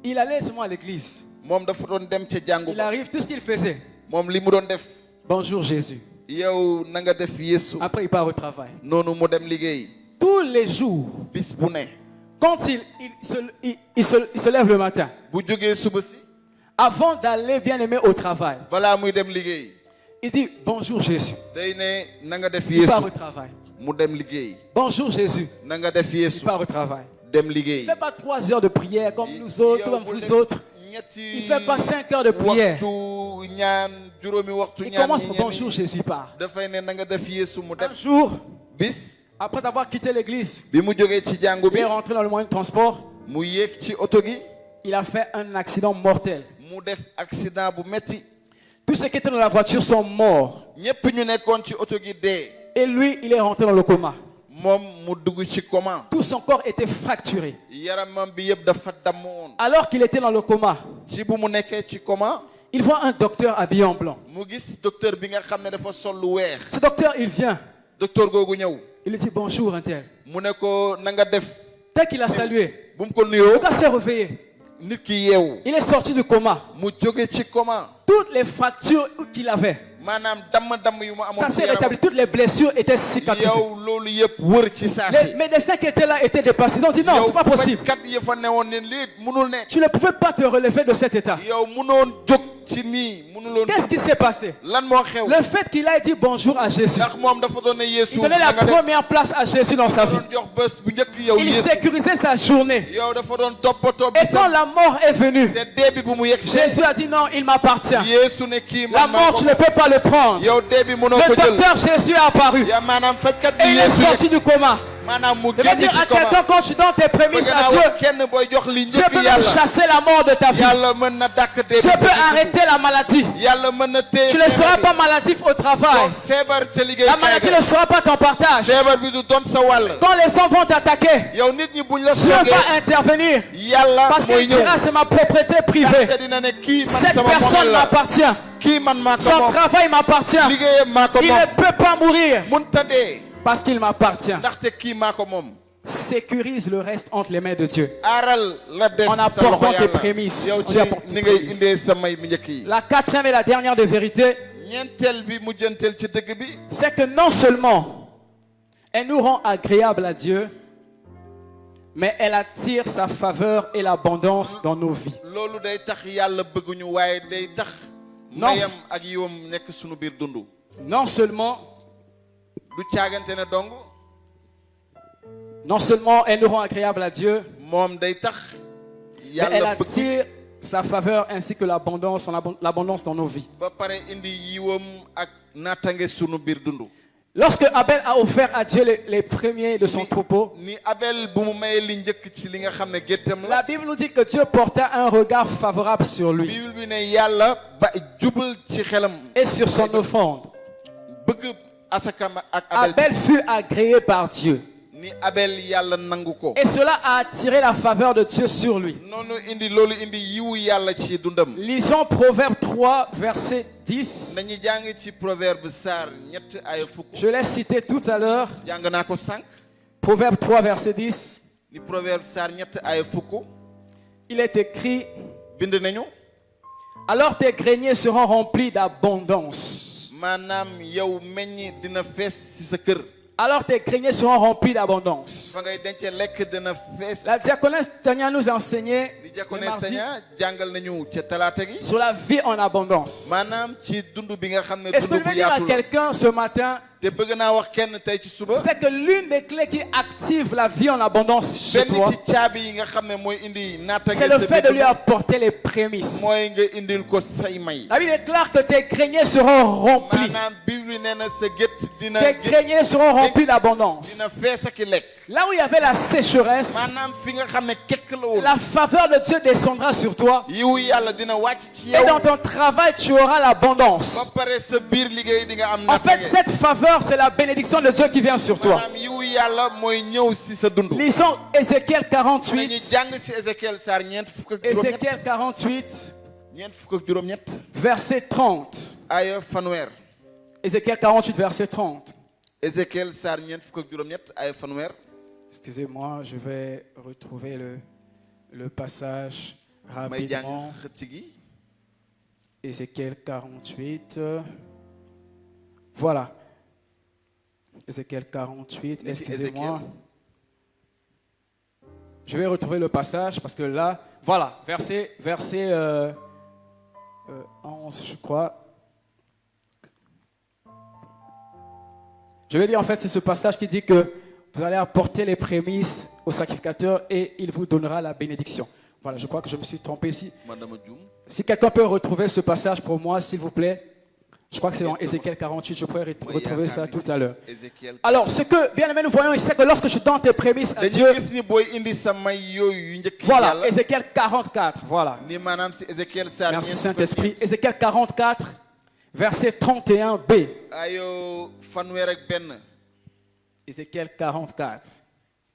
il allait seulement à l'église. moom dafa doon dem ca jàngu Il ba arrive, tout ce qu'il faisait, moom li mu doon def bonjour Jésus. yow na nga def Yeesu Après, il part au travail. noonu mu dem liggéey Tous les jours, bis bu ne quand il se lève le matin, bu jógee suba si avant d'aller bien aimé au travail, balaa muy dem liggéey il dit bonjour Jésus. day ne na nga def Il part Yeesu au travail. mu dem liggéey Bonjour Jésus. na nga def Il Yeesu part au travail. dem Il ne liggéey. fait pas 3 heures de prière comme nous autres, comme vous autres. Il ne fait pas 5 heures de prière. waxtu ñaan juróomi waxtu Il ñaan commence ñi bonjour, Jésus part. dafay ne na nga def Yeesu mu dem Un jour, bis après avoir quitté l'église, bi mu jógee ci jàngu il bi est rentré dans le moyen de transport. mu yéeg ci oto gi Il a fait un accident mortel. mu def accident bu metti Tous ceux qui étaient dans la voiture sont morts. ñépp ñu nekkoon ci oto gi dee Et lui, il est rentré dans le coma. moom mu dugg ci coma Tout son corps était fracturé. yaramam bi yëpp dafa damm woon Alors qu'il était dans le coma, ci bu mu nekkee ci coma il voit un docteur habillé en blanc. mu gis docteur bi nga xam ne dafa sol lu weex Ce docteur, il vient. docteur googu ñëw Il lui dit bonjour, un tel. mu ne ko na nga def Dès qu'il a salué, bu mu ko le nuyoo gars s'est réveillé. nit ki yeewu Il est sorti du coma. mu jóge ci coma Toutes les fractures qu'il avait, maanaam damm yu ma ça amoon ci s'est yaramam rétabli. Toutes les blessures étaient cicatrisées. yow loolu yëpp wër ci Les saasi médecins qui étaient là étaient dépassés. Ils ont dit non, yow c'est pas possible. kat yi fa newoon ne lii munul ne Tu ne pouvais pas te relever de cet état. yow munoon jóg ci nii munuloon Qu'est-ce qui s'est passé? lan moo xew Le fait qu'il a dit bonjour à Jésus, ndax moom dafa doon ne Yeesu il donnait la na nga def première place à Jésus dans sa vie. doon jox bés bu njëkk yow Il Yeesu sécurisait sa journée. yow dafa doon toppatoo Et quand bisam la mort est venue, te dee bi bu mu yegg Jésus a dit non, il m'appartient. Yeesu ne kii La man maa mort, ko tu ne peux pas le prendre. yow dee bi mënoo Le ko jël docteur Jésus est apparu. yaa maanaam fajkat Et bi il est Yeesu sorti du coma. maanaam mu Je vais génn dire ci à coma quelqu'un, quand tu donnes tes prémices bëgg à naa Dieu, wax kenn booy jox li Dieu njëkk peut même yàlla chasser la mort de ta vie. yàlla mën na dàkk dee bi Dieu sa peut dund. arrêter la maladie. yàlla mën na téye Tu ne seras feebar bi. pas maladif au travail. doo feebar ca liggéey La maladie ne sera pas ton partage. feebar bi du doon sa wàll Quand les gens vont t'attaquer, yow nit ñi buñ la Dieu songee va intervenir. yàlla Parce mooy qu'il ñëw dira c'est ma propriété privée. te dina ne kii man Cette sama personne moomeel la m'appartient. kii man maa ko Son moom travail m'appartient. liggéeyam maa ko Il moom ne peut pas mourir munta dee parce qu'il m'appartient. ndaxte kii maa ko moom Sécurise le reste entre les mains de Dieu. aaral la des En sa apportant loxo tes yàlla prémices. yow On ci apporte tes ni ngay prémices. indee sa may mi njëkk yi La quatrième et la dernière de vérité, ñeenteel bi mujjanteel ci dëgg bi c'est que non seulement elle nous rend agréable à Dieu, mais elle attire sa faveur et l'abondance dans nos vies. loolu day tax yàlla bëgguñu waaye day tax Non. mayam ak yiwam nekk sunu biir dund Non seulement du caagante ne dong elle nous rend agréable à Dieu, moom day tax mais elle yàlla bëgg attire sa faveur ainsi que l'abondance dans nos vies. ba pare indi yiwam ak nattange sunu biir dund Lorsque Abel a offert à Dieu les premiers de son troupeau, ni Abel bu mu mayee li njëkk ci li nga xam ne géttam la la Bible nous dit que Dieu porta un regard favorable sur lui Bible bi ne yàlla ba jubal ci xelam et sur son offrande. bëgg asakam ak Abel Abel fut agréé par Dieu. ni Abel yàlla nangu ko Et cela a attiré la faveur de Dieu sur lui. noonu indi loolu indi yiwu yàlla ci dundam Lisons Proverbe 3, verset 10. nañu jàng ci proverbe saar ñett ay fukk Je l'ai cité tout à l'heure. jàng naa ko sànq Proverbe 3, verset 10. ni proverbe saar ñett ay fukk Il est écrit, bind nañu alors tes greniers seront remplis d'abondance. maanaam yow meññ dina fees ci sa kër Alors tes greniers seront remplis d'abondance. fa ngay dencee lekk dina fees La diaconesse Tania nous a enseigné li le diaconesse mardi Tania jàngal nañu ca talaata gi sur la vie en abondance. maanaam ci dund bi nga xam ne Est-ce que dund je bu vais dire à yaatu la quelqu'un ce matin, te bëgg naa wax kenn tey ci suba c'est que l'une des clés qui active la vie en abondance chez benn toi, ci caabi yi nga xam ne mooy indi naataange c'est le sa fait de biir lui dund apporter les prémices. mooy nga indil ko say may La Bible déclare que tes greniers seront remplis. maanaam Bible nee na sa gétt dina Tes greniers seront remplis d'abondance. dina fees ak i lekk Là où il y avait la sécheresse, maanaam fi nga xam ne kekk la woon la faveur de Dieu descendra sur toi. yiwu yàlla dina wàcc ci Et dans yow ton travail, tu auras ba l'abondance. pare sa biir liggéey di nga am En fait, naataange cette faveur, c'est la bénédiction de Dieu qui vient sur toi. maanaam yiwu yàlla mooy ñëw si sa dund Lisons Ézéchiel nañu 48. jàng si Ézéchiel saar ñeent fukk ak juróom-ñett Ézéchiel 48, ñeent fukk ak juróom-ñett verset 30. aya fanweer Ézéchiel 48, verset 30. Ézéchiel saar ñeent fukk ak juróom-ñett aya fanweer Excusez-moi, je vais retrouver le passage may jàng rapidement. xëcc gi Ézéchiel 48. Voilà. Ézéchiel 48, Niti excusez-moi. Ézéchiel. Je vais retrouver le passage parce que là, voilà, verset 11, je crois. Je vais dire en fait, c'est ce passage qui dit que Vous allez apporter les prémices au sacrificateur et il vous donnera la bénédiction. Voilà, je crois que je me suis trompé ici. man dama juum. Si quelqu'un peut retrouver ce passage pour moi, s'il vous plaît. Je crois que c'est dans Ézéchiel 48, je pourrais retrouver ça tout à l'heure. Ézéchiel. Alors, ce que, bien aimé, nous voyons ici, c'est que lorsque tu donnes tes prémices à Dieu, dañuy gis ni booy indi sa may yooyu yu njëkk yi voilà, yàlla Ézéchiel 44, voilà. ni maanaam si Ézéchiel saar Merci ñeent Saint-Esprit. Ézéchiel 44, verset 31b. ayo fanweer ak benn Ézéchiel 44.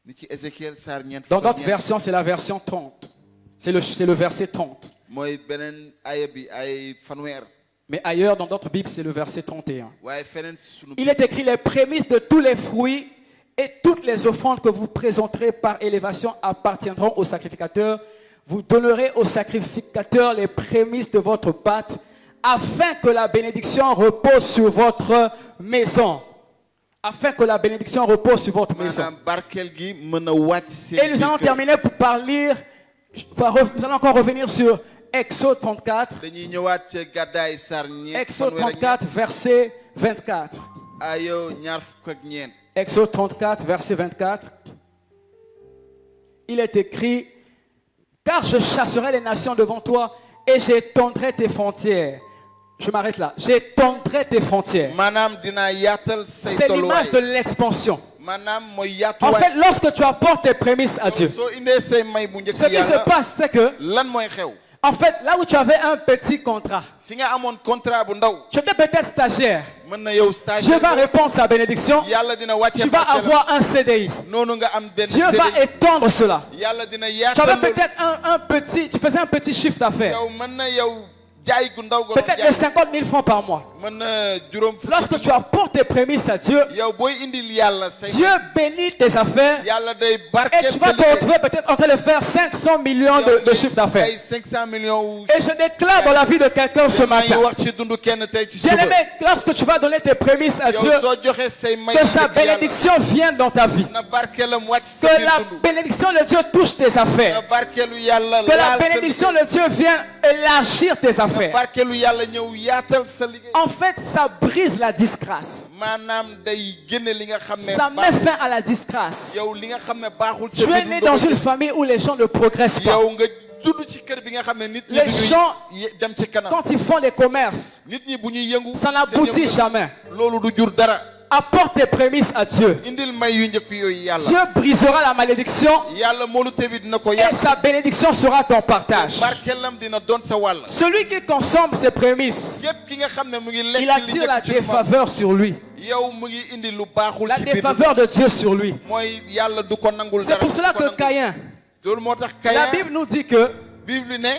ni ci Ézéchiel saar ñeent Dans fukk ak d'autres ñeent. versions, c'est la version 30. C'est le verset 30. mooy beneen aya bi ay fanweer Mais ailleurs, dans d'autres Bibles, c'est le verset 31. waaye feneen si sunu Il est écrit les prémices de tous les fruits et toutes les offrandes que vous présenterez par élévation appartiendront au sacrificateur. Vous donnerez au sacrificateur les prémices de votre pâte afin que la bénédiction repose sur votre maison. Afin que la bénédiction repose sur votre maison. maanaam barkeel gi mën a wàcc seen Et nous allons terminer par lire, nous allons encore revenir sur Exode 34. dañuy ñëwaat ca gàddaay saar ñeent Exode fanweer ak 34, verset 24. ñeent ayo ñaar fukk ak ñeent Exode 34, verset 24. Il est écrit, car je chasserai les nations devant toi et j'étendrai tes frontières. Je m'arrête là. J'étendrai tes frontières. maanaam dinaa yaatal say C'est tolluwaay l'image de l'expansion. maanaam mooy En yaatuwaay fait, lorsque tu apportes tes prémices à Dieu, soo indee say may bu njëkk ce qui se yàlla passe, c'est que, lan mooy xew en fait, là où tu avais un petit contrat, fi nga amoon contrat bu ndaw tu étais peut-être stagiaire. mën na yow Dieu stagiaire va répondre sa bénédiction. yàlla dina wàcce Tu vas barkeelam. avoir un CDI. noonu nga am benn Dieu va CDI. étendre cela. yàlla dina Tu avais yaatal loolu. peut-être tu faisais un petit chiffre d'affaires. yow mën na yow jaay gu ndaw Peut-être de 50 000 francs par mois. mën na juróom fukki Lorsque tu apportes tes prémices à Dieu, yow booy indil yàlla say Dieu bénit tes affaires yàlla day et barkeel tu sa vas te liggéey retrouver peut-être en train de faire 500 millions de chiffre d'affaires. ay 500 millions wu Et je déclare dans la vie de quelqu'un ce maa ngi matin, wax ci dundu kenn tey ci suba bien-aimé, lorsque tu vas donner tes prémices à yow Dieu, soo joxe say may que yu sa njëkk yàlla, bénédiction vienne dans ta vie. na barkeelam wàcc sa Que biir la dund bénédiction de Dieu touche tes na affaires. barkeelu yàlla Que la laal sa bénédiction liggéey de Dieu vienne élargir tes na affaires. barkeelu yàlla ñëw yaatal sa liggéey En fait, ça brise la disgrâce. maanaam day génne li nga xam ne Ça met baaxul. fin à la disgrâce. yow li nga xam ne baaxul Tu es né dans une famille où les gens ne progressent pas. yow nga judd ci kër bi nga xam ne nit ñi Les duñuy gens, dem ci kanam quand ils font des commerces, nit ñi bu ñuy yëngu ça n'aboutit seen jamais. yëngu loolu du jur dara Apporte tes prémices à Dieu. indil may yu njëkk yooyu yàlla Dieu brisera la malédiction yàlla moolute bi dina ko et yàq sa bénédiction sera ton partage. barkeelam dina doon sa wàll Celui qui consomme ses prémices, yépp ki nga xam ne mu ngi il lekk li attire la njëkk ci moom défaveur sur lui. yow mu ngi indi lu baaxul La ci biir défaveur de Dieu sur lui. mooy yàlla du ko nangul C'est dara pour cela du ko que nangul. Caïn, loolu moo tax la Caïn Bible nous dit que Bible ne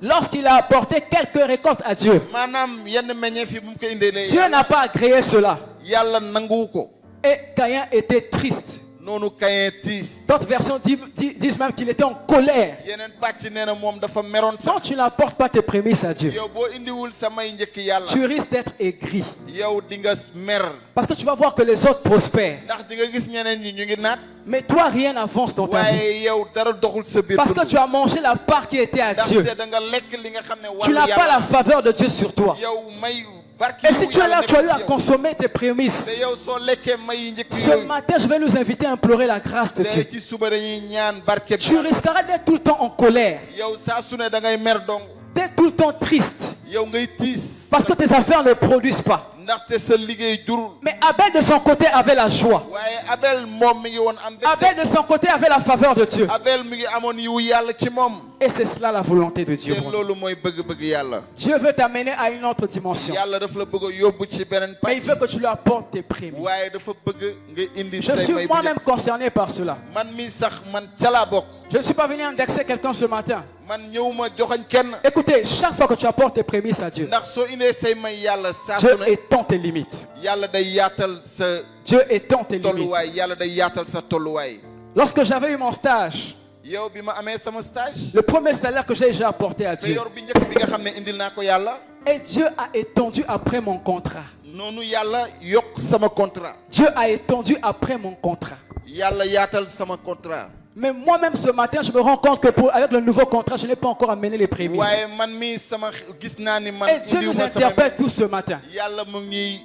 lorsqu'il a apporté quelques récoltes à Dieu, maanaam yenn meññeef yi bu mu ko indee Dieu n'a pas agréé cela. yàlla nanguwu ko Et Caïn était triste. noonu Caïn tiis D'autres versions disent même qu'il était en colère. yeneen pàcc nee na moom dafa meroon sax Quand tu n'apportes pas tes prémices à Dieu, yow boo indiwul samay njëkk yàlla tu risques d'être aigri. yow di nga mer Parce que tu vas voir que les autres prospèrent. ndax di nga gis ñeneen ñi ñu ngi naat Mais toi, rien n'avance dans ta vie. waaye yow dara doxul sa biir Parce que dund. tu as mangé la part qui était à Dieu. ndaxte da nga lekk li nga xam ne Tu wàllu n'as pas la yàlla faveur de Dieu sur toi. yow may barki Et si tu es là, tu as eu à consommer tes prémices. te yow soo lekkee may yi njëkk Ce yooyu matin, je vais nous inviter à implorer la grâce de te Dieu. ci suba dañuy ñaan barke Tu risqueras d'être tout le temps en colère, yow saa su ne da ngay mer dong d'être tout le temps triste, yow ngay tiis parce que tes affaires ne produisent pas. ndaxte sa liggéey jurul Mais Abel de son côté avait la joie. waaye Abel moom mi ngi woon am mbégte Abel de son côté avait la faveur de Dieu. Abel mi ngi amoon yiwu yàlla ci moom Et c'est cela la volonté de Dieu. te loolu mooy bëgg-bëgg yàlla Dieu veut t'amener à une autre dimension. yàlla dafa la bëgg a yóbbu ci beneen Mais il pàcc veut que tu lui apportes tes prémices. waaye dafa bëgg nga indi Je say suis may bu moi-même njëkk. concerné par cela. man mi sax man ca laa bokk Je ne suis pas venu indexer quelqu'un ce matin. man ñëwuma joxoñ kenn Écoutez, chaque fois que tu apportes tes prémices à Dieu, ndax soo indee say may yàlla saa su Dieu ne étend tes limites. yàlla day yaatal sa Dieu étend tes limites. tolluwaay yàlla day yaatal sa tolluwaay Lorsque j'avais eu mon stage, yow bi ma amee sama stage le premier salaire que j'ai déjà apporté à te Dieu, yor bi njëkk bi nga xam ne indil naa ko yàlla et Dieu a étendu après mon contrat. noonu yàlla yokk sama contrat Dieu a étendu après mon contrat. yàlla yaatal sama contrat Mais moi-même ce matin, je me rends compte que avec le nouveau contrat, je n'ai pas encore amené les prémices. waaye man mi sama gis naa ni man Et Dieu nous indiwuma sama interpelle tous ce matin. yàlla mu ngi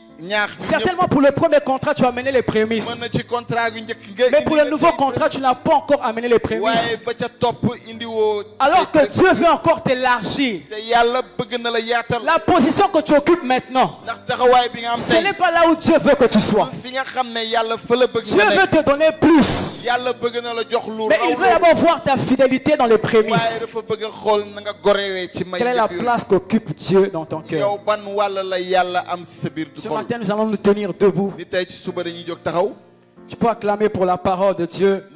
Certainement pour le premier contrat, tu as amené les prémices. Mais pour le nouveau contrat, tu n'as pas encore amené les prémices. Alors que Dieu veut encore t'élargir. La position que tu occupes maintenant, ce n'est pas là où Dieu veut que tu sois. Dieu veut te donner plus. Mais il veut d'abord voir ta fidélité dans les prémices. Quelle est la place qu'occupe Dieu dans ton cœur? Ce matin, nous allons nous tenir debout. Tu peux acclamer pour la parole de Dieu.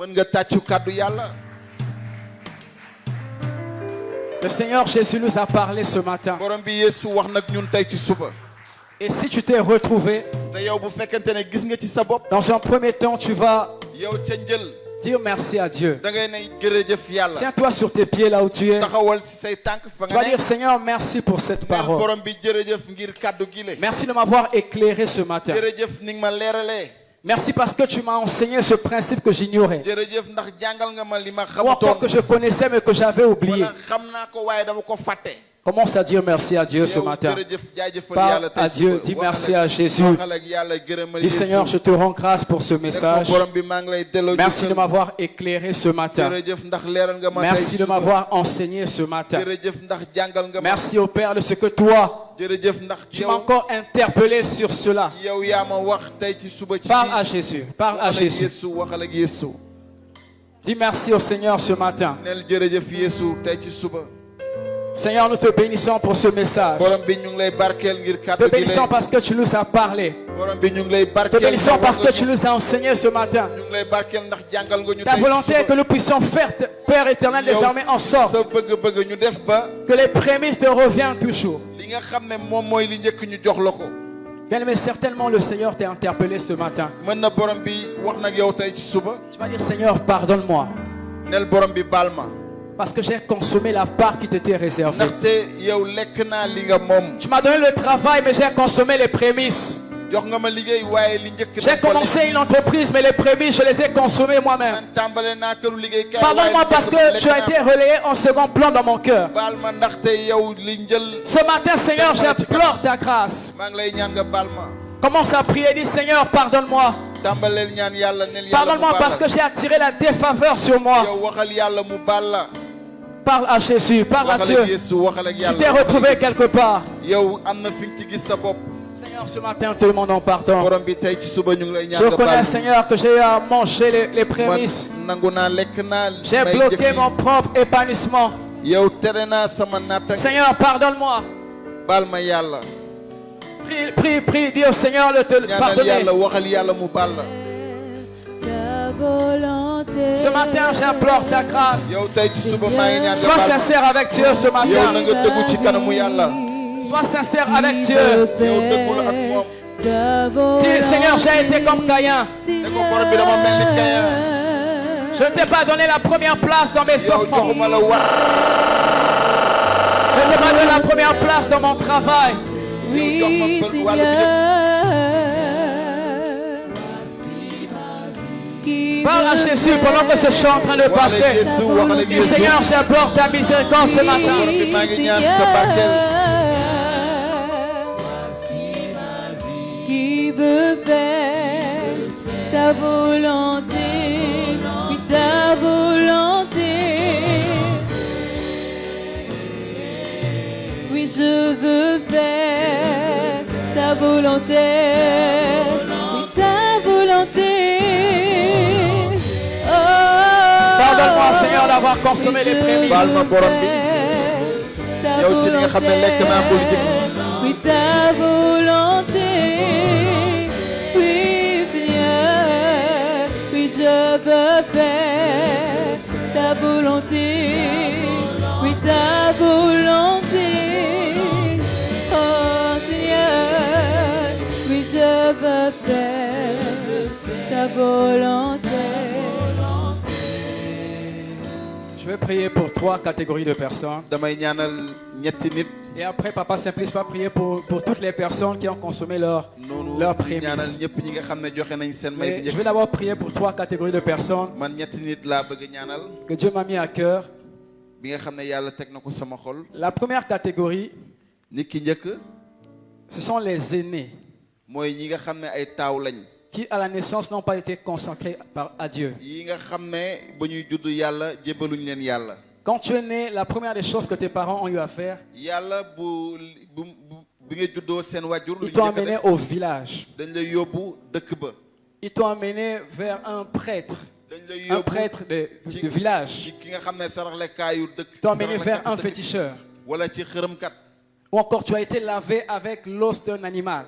Le Seigneur Jésus nous a parlé ce matin. Et si tu t'es retrouvé, dans un premier temps, tu vas dire merci à Dieu. Tiens-toi sur tes pieds là où tu es. Tu vas dire, Seigneur, merci pour cette parole. Merci de m'avoir éclairé ce matin. Merci parce que tu m'as enseigné ce principe que j'ignorais. Ou encore que je connaissais mais que j'avais oublié. Commence à dire merci à Dieu ce matin. Parle à Dieu, dis merci à Jésus. Dis Seigneur, je te rends grâce pour ce message. Merci de m'avoir éclairé ce matin. Merci de m'avoir enseigné ce matin. Merci au Père de ce que toi, tu m'as encore interpellé sur cela. Parle à Jésus. Parle à Jésus. Dis merci au Seigneur ce matin. Seigneur, nous te bénissons pour ce message. Te bénissons parce que tu nous as parlé. Te bénissons parce que tu nous as enseigné ce matin. Ta volonté est que nous puissions faire, Père éternel, désormais en sorte que les prémices te reviennent toujours. Bien aimé, certainement le Seigneur t'a interpellé ce matin. Tu vas dire, Seigneur, pardonne-moi. Parce que j'ai consommé la part qui t'était réservée. Tu m'as donné le travail, mais j'ai consommé les prémices. J'ai commencé une entreprise, mais les prémices, je les ai consommées moi-même. Pardonne-moi parce que tu as été relayé en second plan dans mon cœur. Ce matin, Seigneur, j'implore ta grâce. Commence à prier, dis Seigneur, pardonne-moi. Pardonne-moi parce que j'ai attiré la défaveur sur moi. Parle à Jésus, parle à Dieu. Tu t'es retrouvé quelque part. Seigneur, ce matin, nous te demandons pardon. Je reconnais, Seigneur, que j'ai mangé les prémices. J'ai bloqué mon propre épanouissement. Seigneur, pardonne-moi. Prie, dis au Seigneur de te pardonner. Ce matin, j'implore ta grâce. Sois sincère avec Dieu ce matin. Sois sincère avec Dieu. Dis, Seigneur, j'ai été comme Caïn. Je ne t'ai pas donné la première place dans mes enfants. Je ne t'ai pas donné la première place dans mon travail. Oui, parle à Jésus pendant que ce chant est en train de passer. Seigneur, j'implore ta miséricorde ce matin. Qui veut faire ta volonté, oui, ta volonté. Oui, je veux faire ta volonté, oui, ta volonté. Pardonne-moi, Seigneur, d'avoir consommé les prémices. Ta volonté, oui, ta volonté. Oui, Seigneur, oui, je veux faire ta volonté, oui, ta volonté. Oh, Seigneur, oui, je veux faire ta volonté. Je vais prier pour 3 catégories de personnes. Et après, Papa Simplice va prier pour toutes les personnes qui ont consommé leur prémices. Mais je vais d'abord prier pour 3 catégories de personnes que Dieu m'a mis à cœur. La première catégorie, ce sont les aînés. mooy ñi nga xam ne ay taaw lañ. qui à la naissance n'ont pas été consacrés à Dieu. yi nga xam ne ba ñuy judd yàlla jébbaluñ leen yàlla. Quand tu es né, la première des choses que tes parents ont eu à faire, yàlla bi nga juddoo seen wàjjur. ils t'ont amené au village. dañ lay yóbbu dëkk ba. Ils t'ont amené vers un prêtre. Un prêtre de village. ki nga xam ne saraxlekaayu dëkk. Ils t'ont amené vers un féticheur. wala ci xërëmkat. Ou encore tu as été lavé avec l'os d'un animal.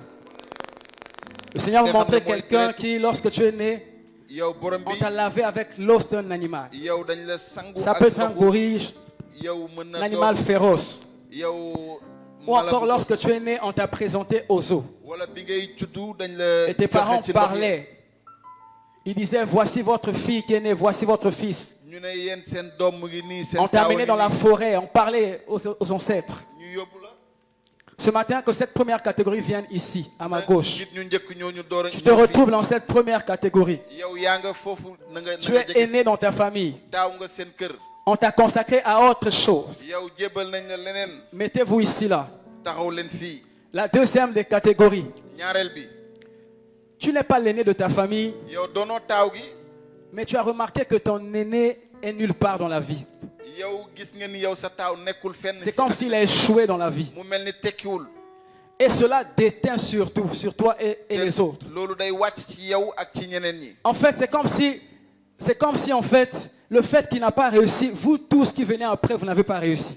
Le Seigneur m'a montré quelqu'un qui, lorsque tu es né, on t'a lavé avec l'os d'un animal. Ça peut être un gorille, un animal féroce. Ou encore lorsque tu es né, on t'a présenté aux eaux. Et tes parents parlaient. Ils disaient, voici votre fille qui est née, voici votre fils. On t'a amené dans la forêt, on parlait aux ancêtres. Ce matin, que cette première catégorie vienne ici, à ma gauche. Tu te retrouves dans cette première catégorie. Tu es aîné dans ta famille. On t'a consacré à autre chose. Mettez-vous ici, là. La deuxième des catégories. Tu n'es pas l'aîné de ta famille, mais tu as remarqué que ton aîné est nulle part dans la vie. C'est comme s'il a échoué dans la vie. Et cela déteint sur toi et les autres. En fait, c'est comme si en fait, le fait qu'il n'a pas réussi, vous tous qui venez après, vous n'avez pas réussi.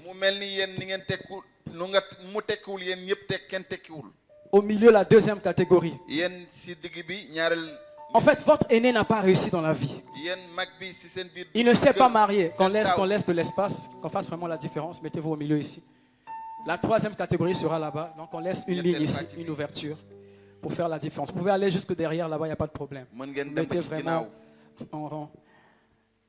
Au milieu, la deuxième catégorie. En fait, votre aîné n'a pas réussi dans la vie. Il ne s'est pas marié. Qu'on laisse de l'espace, qu'on fasse vraiment la différence. Mettez-vous au milieu ici. La troisième catégorie sera là-bas. Donc on laisse une ligne ici, une ouverture, pour faire la différence. Vous pouvez aller jusque derrière là-bas, il n'y a pas de problème. Mettez vraiment en rang.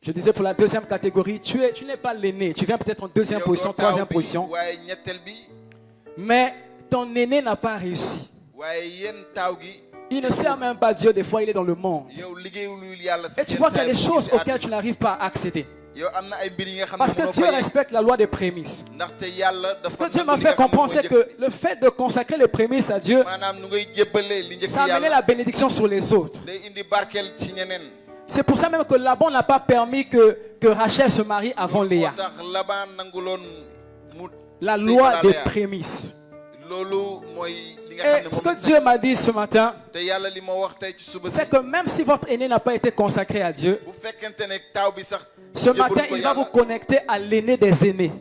Je disais pour la deuxième catégorie, tu n'es pas l'aîné. Tu viens peut-être en deuxième position, troisième position. Mais ton aîné n'a pas réussi. Il ne sert même pas Dieu, des fois il est dans le monde. Et tu vois qu'il y a des choses auxquelles tu n'arrives pas à accéder. Parce que Dieu respecte la loi des prémices. Ce que Dieu m'a fait comprendre, c'est que le fait de consacrer les prémices à Dieu, ça a amené la bénédiction sur les autres. C'est pour ça même que Laban n'a pas permis que Rachel se marie avant Léa. La loi des prémices. Et ce que Dieu m'a dit ce matin, c'est que même si votre aîné n'a pas été consacré à Dieu, ce matin, il va vous connecter à l'aîné des aînés.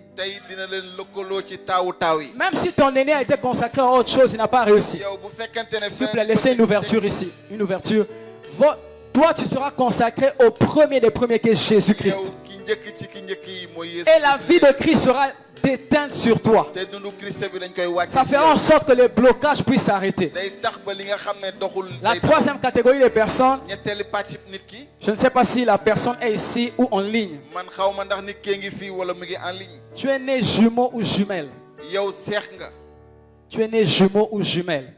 Même si ton aîné a été consacré à autre chose, il n'a pas réussi. S'il vous plaît, laissez une ouverture ici. Une ouverture. Toi, tu seras consacré au premier des premiers qui est Jésus-Christ. Et la vie de Christ sera déteinte sur toi. Ça fera en sorte que les blocages puissent s'arrêter. La troisième catégorie des personnes, je ne sais pas si la personne est ici ou en ligne. Tu es né jumeau ou jumelle. Tu es né jumeau ou jumelle.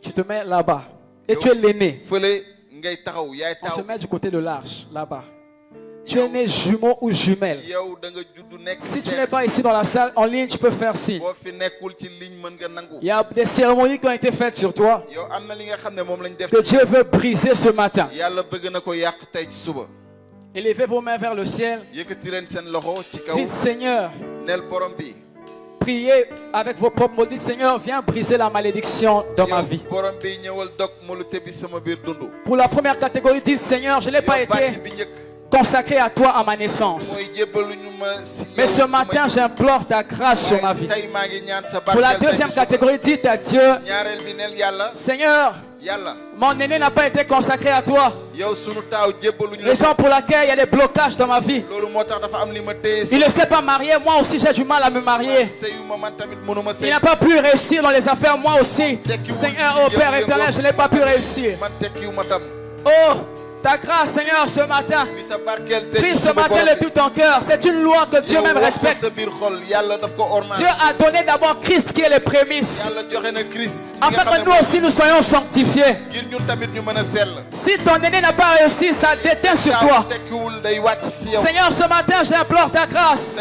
Tu te mets là-bas. Et tu es l'aîné. On se met du côté de l'arche, là-bas. Tu es né jumeau ou jumelle. Si tu n'es pas ici dans la salle, en ligne, tu peux faire signe. Il y a des cérémonies qui ont été faites sur toi, que Dieu veut briser ce matin. Élevez vos mains vers le ciel. Dites, Seigneur, priez avec vos propres mots. Dites, Seigneur, viens briser la malédiction dans ma vie. Pour la première catégorie, dites, Seigneur, je n'ai pas été consacré à toi à ma naissance. Mais ce matin, j'implore ta grâce sur ma vie. Pour la deuxième catégorie, dites à Dieu, Seigneur, mon aîné n'a pas été consacré à toi. Raison pour laquelle il y a des blocages dans ma vie. Il ne s'est pas marié, moi aussi j'ai du mal à me marier. Il n'a pas pu réussir dans les affaires, moi aussi. Seigneur, oh Père éternel, je n'ai pas pu réussir. Oh, ta grâce, Seigneur, ce matin. Prie ce matin de tout ton cœur. C'est une loi que Dieu même respecte. Dieu a donné d'abord Christ qui est les prémices, afin que nous aussi nous soyons sanctifiés. Si ton aîné n'a pas réussi, ça déteint sur toi. Seigneur, ce matin, j'implore ta grâce.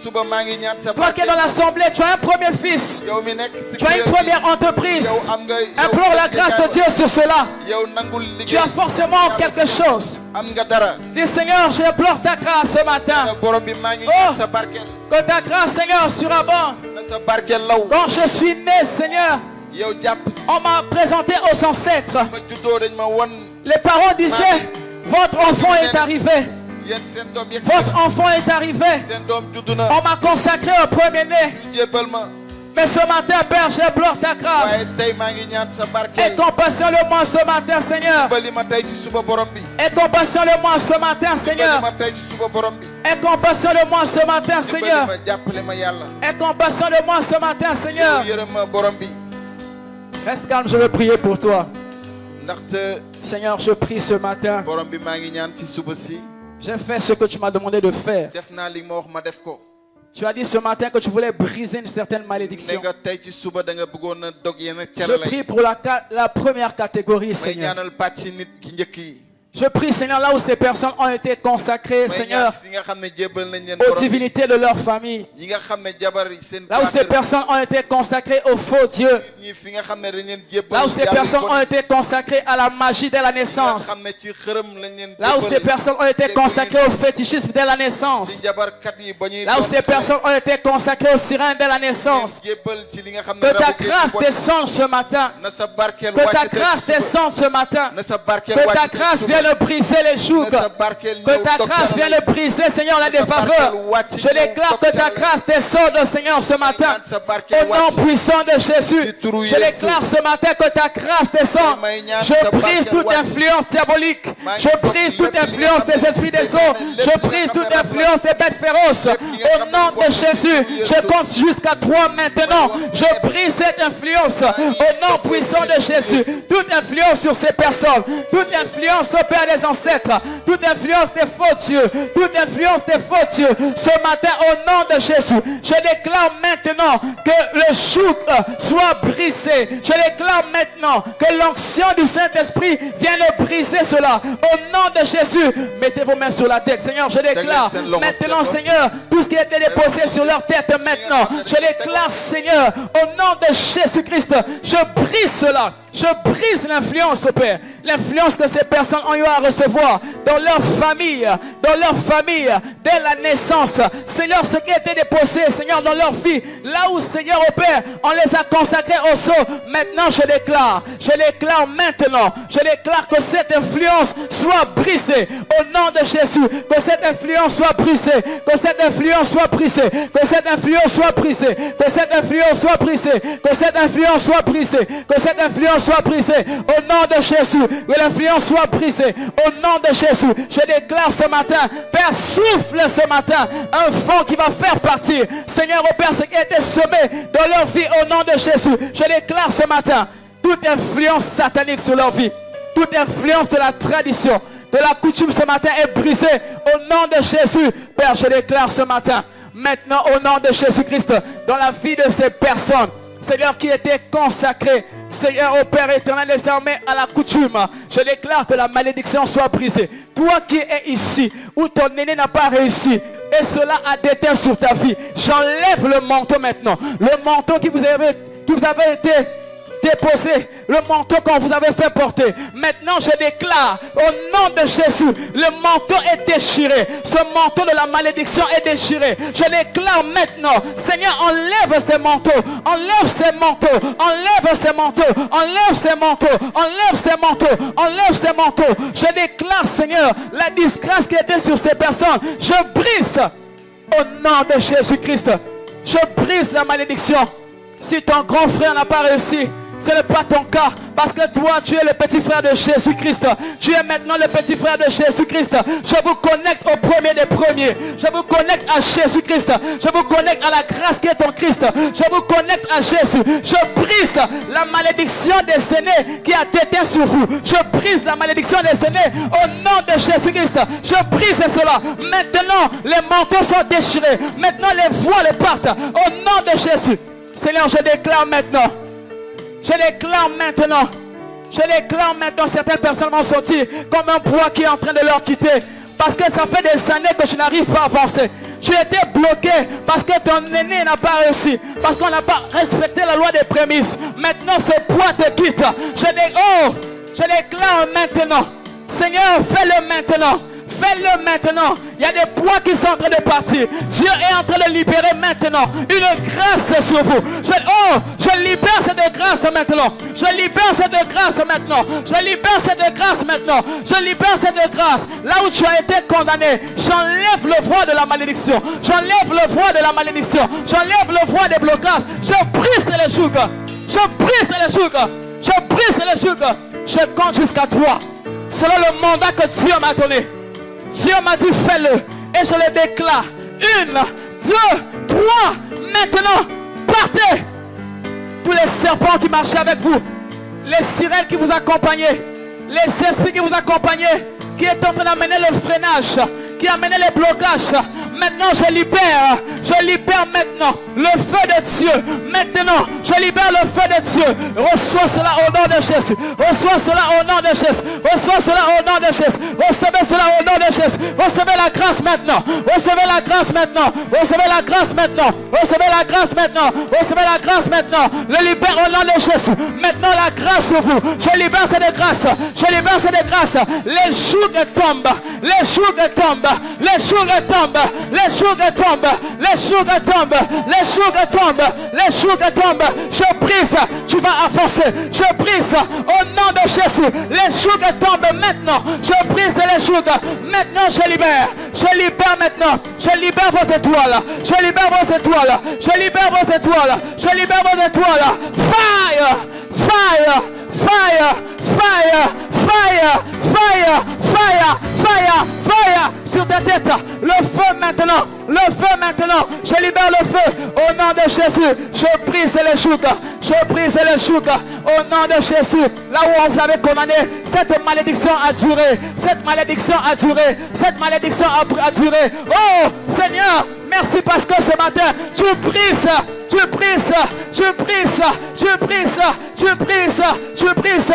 suba maa ngi ñaan sa Toi qui es dans l'assemblée, tu as un premier fils. yow mi nekk si Tu as une kuréel première gi, entreprise. yow am nga Implore la grâce de Dieu sur cela. yow nangul Tu liggéey as forcément quelque chose. am nga dara Dis Seigneur, j'implore ta grâce ce matin. borom bi maa ngi Oh. ñaan sa barkeel Que ta grâce, Seigneur, surabonde. na sa barkeel law Quand je suis né, Seigneur, yow jàpp si on m'a présenté aux ancêtres. ma juddoo dañ ma won Les parents disaient, votre enfant est arrivé. yéen seen doom yegg Votre enfant est arrivé. seen doom juddu na On m'a consacré au premier-né. ñu jébbal ma Mais ce matin, Père, j'implore ta grâce. waaye tey maa ngi ñaan sa Aie barkeel compassion de moi ce matin, Seigneur. bali ma tey ci suba borom bi Aie compassion de moi ce matin, bali Seigneur. ma tey ci suba borom bi Aie compassion de moi ce matin, bali Seigneur. ma jàppale ma yàlla Aie compassion de moi ce matin, Seigneur. yërëm ma borom bi Reste calme, je veux prier pour toi. ndaxte Seigneur, je prie ce matin. borom bi maa ngi ñaan ci suba si J'ai fait ce que tu m'as demandé de faire. def naa li ma wax ma def ko Tu as dit ce matin que tu voulais briser une certaine ne malédiction. nga tey ci suba da nga bëggoon a dog yenn Je calala prie yi pour la première catégorie, may Seigneur. ñaanal pàcc nit ki njëkk yi Je prie, Seigneur, là où ces personnes ont été consacrées, may Seigneur, ñaan fi nga xam ne jébbal nañ leen aux borom bi divinités de leur famille. ñi nga xam ne jabar yi seen Là où ces personnes ont été consacrées aux faux dieux. ñi fi nga xam ne dañ leen jébbal Là où ces personnes ont été consacrées à la magie dès la nga naissance. xam ne ci xërëm lañ leen Là où ces personnes ont été consacrées au fétichisme dès la naissance. ci jabarkat yi ba ñuy Là où ces personnes ont été consacrées aux sirènes dès la naissance. jébbal ci li nga xam ne Que ta rabu géej grâce bon descende ce matin. na sa barkeel Que ta wàcc tey grâce ci suba. descende ce matin. na sa barkeel Que ta wàcc tey grâce ci suba. vienne briser les jougs. na sa barkeel Que ñëw ta dog grâce calala vienne yi. briser, Seigneur, la Que sa défaveur. barkeel wàcc Je ñëw déclare dog que ta calala yi. grâce descende, Seigneur, ce matin. ñaan sa barkeel Au nom wàcc puissant de Jésus, ci turu je déclare ce matin que ta grâce descend. may ñaan Je sa brise barkeel toute wàcc. influence diabolique. maa ngi Je dog brise lépp toute li nga influence xam ne des esprits ci des seytaane, eaux. lépp Je li nga brise xam ne toute rab la. influence des bêtes féroces. Lépp li nga Au xam ne nom de bon Jésus, Jésus. je compte jusqu'à 3 maintenant. Je brise cette influence. Au nom puissant de Jésus, toute influence sur ces personnes, toute influence au Père des ancêtres, toute influence des faux dieux, toute influence des faux dieux. Ce matin, au nom de Jésus, je déclare maintenant que le joug soit brisé. Je déclare maintenant que l'onction du Saint-Esprit vienne briser cela. Au nom de Jésus, mettez vos mains sur la tête. Seigneur, je déclare maintenant, Seigneur, tout ce qui a été déposé sur leur tête maintenant. Je déclare, Seigneur, au nom de Jésus-Christ, je brise cela. Je brise l'influence, Père. L'influence que ces personnes ont eu à recevoir dans leur famille, dès la naissance. Seigneur, ce qui a été déposé, Seigneur, dans leur vie, là où, Seigneur, au Père, on les a consacrés au sceau. Maintenant, je déclare maintenant, je déclare que cette influence soit brisée. Au nom de Jésus, que cette influence soit brisée, que cette influence soit brisée, que cette influence soit brisée, que cette influence soit brisée, que cette influence soit brisée, que cette influence soit brisée. Au nom de Jésus, que l'influence soit brisée. Au nom de Jésus, je déclare ce matin, Père, souffle ce matin un vent qui va faire partir, Seigneur, au Père, ce qui a été semé dans leur vie. Au nom de Jésus, je déclare ce matin toute influence satanique sur leur vie, toute influence de la tradition, de la coutume ce matin est brisée. Au nom de Jésus, Père, je déclare ce matin, maintenant au nom de Jésus-Christ, dans la vie de ces personnes, Seigneur, qui étaient consacrées, Seigneur, au Père éternel, désormais à la coutume, je déclare que la malédiction soit brisée. Toi qui es ici, où ton aîné n'a pas réussi, et cela a déteint sur ta vie, j'enlève le manteau maintenant, le manteau qui vous avait été déposé, le manteau qu'on vous avait fait porter. Maintenant, je déclare au nom de Jésus, le manteau est déchiré. Ce manteau de la malédiction est déchiré. Je déclare maintenant, Seigneur, enlève ces manteaux, enlève ces manteaux, enlève ces manteaux, enlève ces manteaux, enlève ces manteaux, enlève ces manteaux. Je déclare, Seigneur, la disgrâce qui était sur ces personnes. Je brise au nom de Jésus-Christ. Je brise la malédiction. Si ton grand frère n'a pas réussi, ce n'est pas ton cas, parce que toi tu es le petit frère de Jésus-Christ. Tu es maintenant le petit frère de Jésus-Christ. Je vous connecte au premier des premiers. Je vous connecte à Jésus-Christ. Je vous connecte à la grâce qui est en Christ. Je vous connecte à Jésus. Je brise la malédiction des aînés qui a déteint sur vous. Je brise la malédiction des aînés au nom de Jésus-Christ. Je brise cela. Maintenant les manteaux sont déchirés. Maintenant les voiles partent au nom de Jésus. Seigneur, je déclare maintenant, certaines personnes vont sortir comme un bois qui est en train de leur quitter. Parce que ça fait des années que je n'arrive pas à avancer. Tu étais bloqué parce que ton aîné n'a pas réussi. Parce qu'on n'a pas respecté la loi des prémices. Maintenant, ce poids te quitte. Je déclare maintenant. Seigneur, fais-le maintenant. Fais-le maintenant. Il y a des poids qui sont en train de partir. Dieu est en train de libérer maintenant une grâce sur vous. Je libère cette grâce maintenant. Je libère cette grâce maintenant. Je libère cette grâce maintenant. Je libère cette grâce. Là où tu as été condamné, j'enlève le voile de la malédiction. J'enlève le voile de la malédiction. J'enlève le voile des blocages. Je brise les jougs. Je brise les jougs. Je brise les jougs. Je compte jusqu'à 3. Selon le mandat que Dieu m'a donné. Dieu m'a dit fais-le. Et je le déclare. 1, 2, 3. Maintenant, partez. Tous les serpents qui marchaient avec vous. Les sirènes qui vous accompagnaient. Les esprits qui vous accompagnaient. Qui est en train d'amener le freinage. Qui amenait les blocages. Maintenant je libère maintenant le feu de Dieu. Maintenant je libère le feu de Dieu. Reçois cela au nom de Jésus. Reçois cela au nom de Jésus. Reçois cela au nom de Jésus. Recevez cela au nom de Jésus. Recevez la grâce maintenant. Recevez la grâce maintenant. Recevez la grâce maintenant. Recevez la grâce maintenant. Recevez la grâce maintenant. Le libère au nom de Jésus. Maintenant la grâce sur vous. Je libère cette grâce. Je libère cette grâce. Les jougs tombent. Les jougs tombent. Les jougs tombent. Les jougs tombent. Les jougs tombent. Les jougs tombent. Les jougs tombent. Je brise. Tu vas avancer. Je brise au nom de Jésus. Les jougs tombent maintenant. Je brise les jougs. Maintenant je libère. Je libère maintenant. Je libère vos étoiles. Je libère vos étoiles. Je libère vos étoiles. Je libère vos étoiles. Fire. Fire. Fire. Fire. Fire. Fire. Fire. Fire. Fire. Sur ta tête. Le feu maintenant. Le feu maintenant. Je libère le feu. Au nom de Jésus. Je brise les jougs. Je brise les jougs. Au nom de Jésus. Là où on vous avait commandé. Cette malédiction a duré. Cette malédiction a duré. Cette malédiction a duré. Oh Seigneur. Merci parce que ce matin. Tu brises. Tu brises. Tu brises. Tu brises. Tu brises. Tu brises.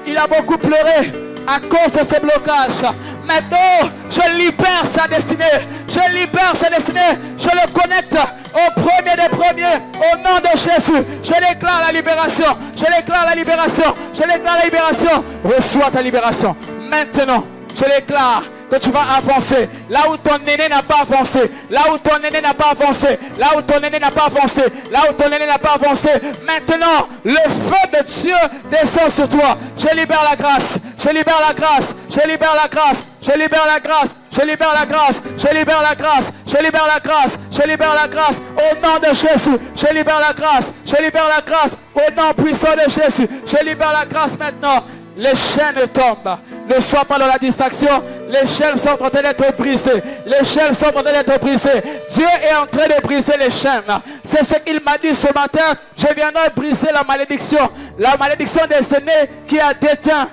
Il a beaucoup pleuré à cause de ces blocages. Maintenant, je libère sa destinée. Je libère sa destinée. Je le connecte au premier des premiers. Au nom de Jésus. Je déclare la libération. Je déclare la libération. Je déclare la libération. Reçois ta libération. Maintenant, je déclare que tu vas avancer. Là où ton aîné n'a pas avancé. Là où ton aîné n'a pas avancé. Là où ton aîné n'a pas avancé. Là où ton aîné n'a pas avancé. Maintenant, le feu de Dieu descend sur toi. Je libère la grâce. Je libère la grâce. Je libère la grâce. Je libère la grâce. Je libère la grâce. Je libère la grâce. Je libère la grâce. Je libère la grâce. Au nom de Jésus. Je libère la grâce. Je libère la grâce. Au nom puissant de Jésus. Je libère la grâce maintenant. Les chaînes tombent. Ne sois pas dans la distraction. Les chaînes sont en train d'être brisées. Les chaînes sont en train d'être brisées. Dieu est en train de briser les chaînes. C'est ce qu'il m'a dit ce matin. Je viendrai briser la malédiction. La malédiction des aînés qui a déteint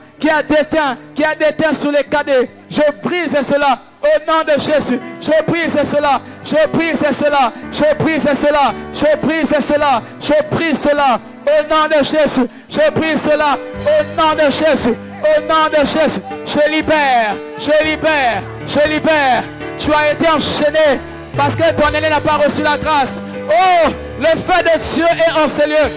sur les cadets. Je brise cela. Au nom de Jésus, je brise cela. Je brise cela. Je brise cela. Je brise cela. Je brise cela. Au nom de Jésus, je brise cela. Au nom de Jésus. Au nom de Jésus, je libère, je libère, je libère. Tu as été enchaîné parce que ton aîné n'a pas reçu la grâce. Oh, le feu de Dieu est en ce lieu.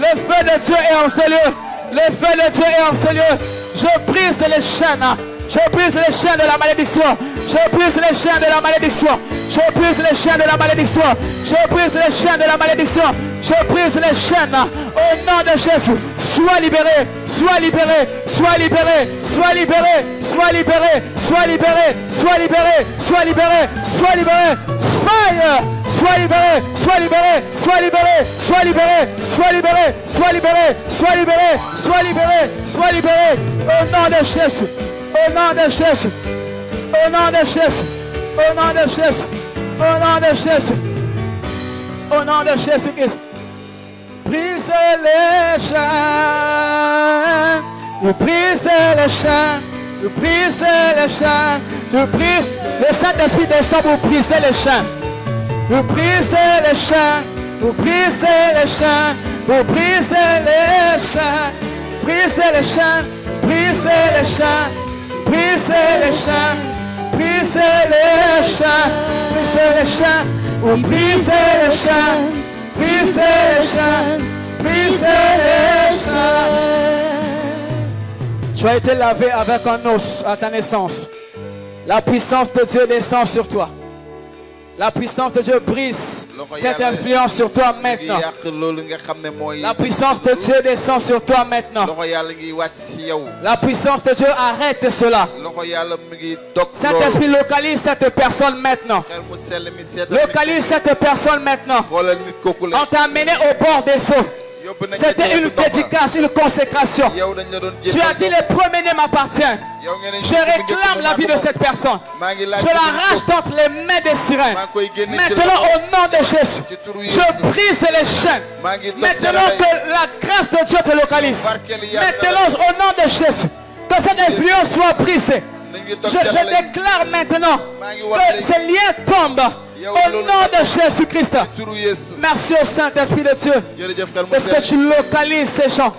Le feu de Dieu est en ce lieu. Le feu de Dieu est en ce lieu. Je brise les chaînes. Je brise les chaînes de la malédiction. Je brise les chaînes de la malédiction. Je brise les chaînes de la malédiction. Je brise les chaînes de la malédiction. Je brise les chaînes. Au nom de Jésus. Sois libéré. Sois libéré. Sois libéré. Sois libéré. Sois libéré. Sois libéré. Sois libéré. Sois libéré. Sois libéré. Fire. Sois libéré. Sois libéré. Sois libéré. Sois libéré. Sois libéré. Sois libéré. Sois libéré. Sois libéré. Sois libéré. Au nom de Jésus. Au nom de Jésus. Au nom de Jésus. Au nom de Jésus. Au nom de Jésus. Au nom de Jésus-Christ. Brise les chaînes. Nous brise les chaînes. Nous brise les chaînes. Nous brise. Le Saint-Esprit descend pour briser les chaînes. Nous brise les chaînes. Nous brise les chaînes. Nous brise les chaînes. Brise les chaînes. Brise les chaînes. Brise les chaînes. Brisez les chaînes, brisez les chaînes, oh brisez les chaînes, brisez les chaînes, brisez les chaînes. Tu as été lavé avec un os à ta naissance. La puissance de Dieu descend sur toi. La puissance de Dieu brise cette influence sur toi maintenant. La puissance de Dieu descend sur toi maintenant. La puissance de Dieu arrête cela. Saint-Esprit, localise cette personne maintenant. Localise cette personne maintenant. On t'a amené au bord des eaux. C'était une dédicace, une consécration. Tu as dit les premiers-nés m'appartiennent. Je réclame la vie de cette personne. Je l'arrache d'entre les mains des sirènes. Maintenant au nom de Jésus, je brise les chaînes. Maintenant que la grâce de Dieu te localise. Maintenant au nom de Jésus, que cette influence soit brisée. Je déclare maintenant que ces liens tombent. Au nom de Jésus-Christ. Merci au Saint-Esprit de Dieu. Parce que tu localises ces gens.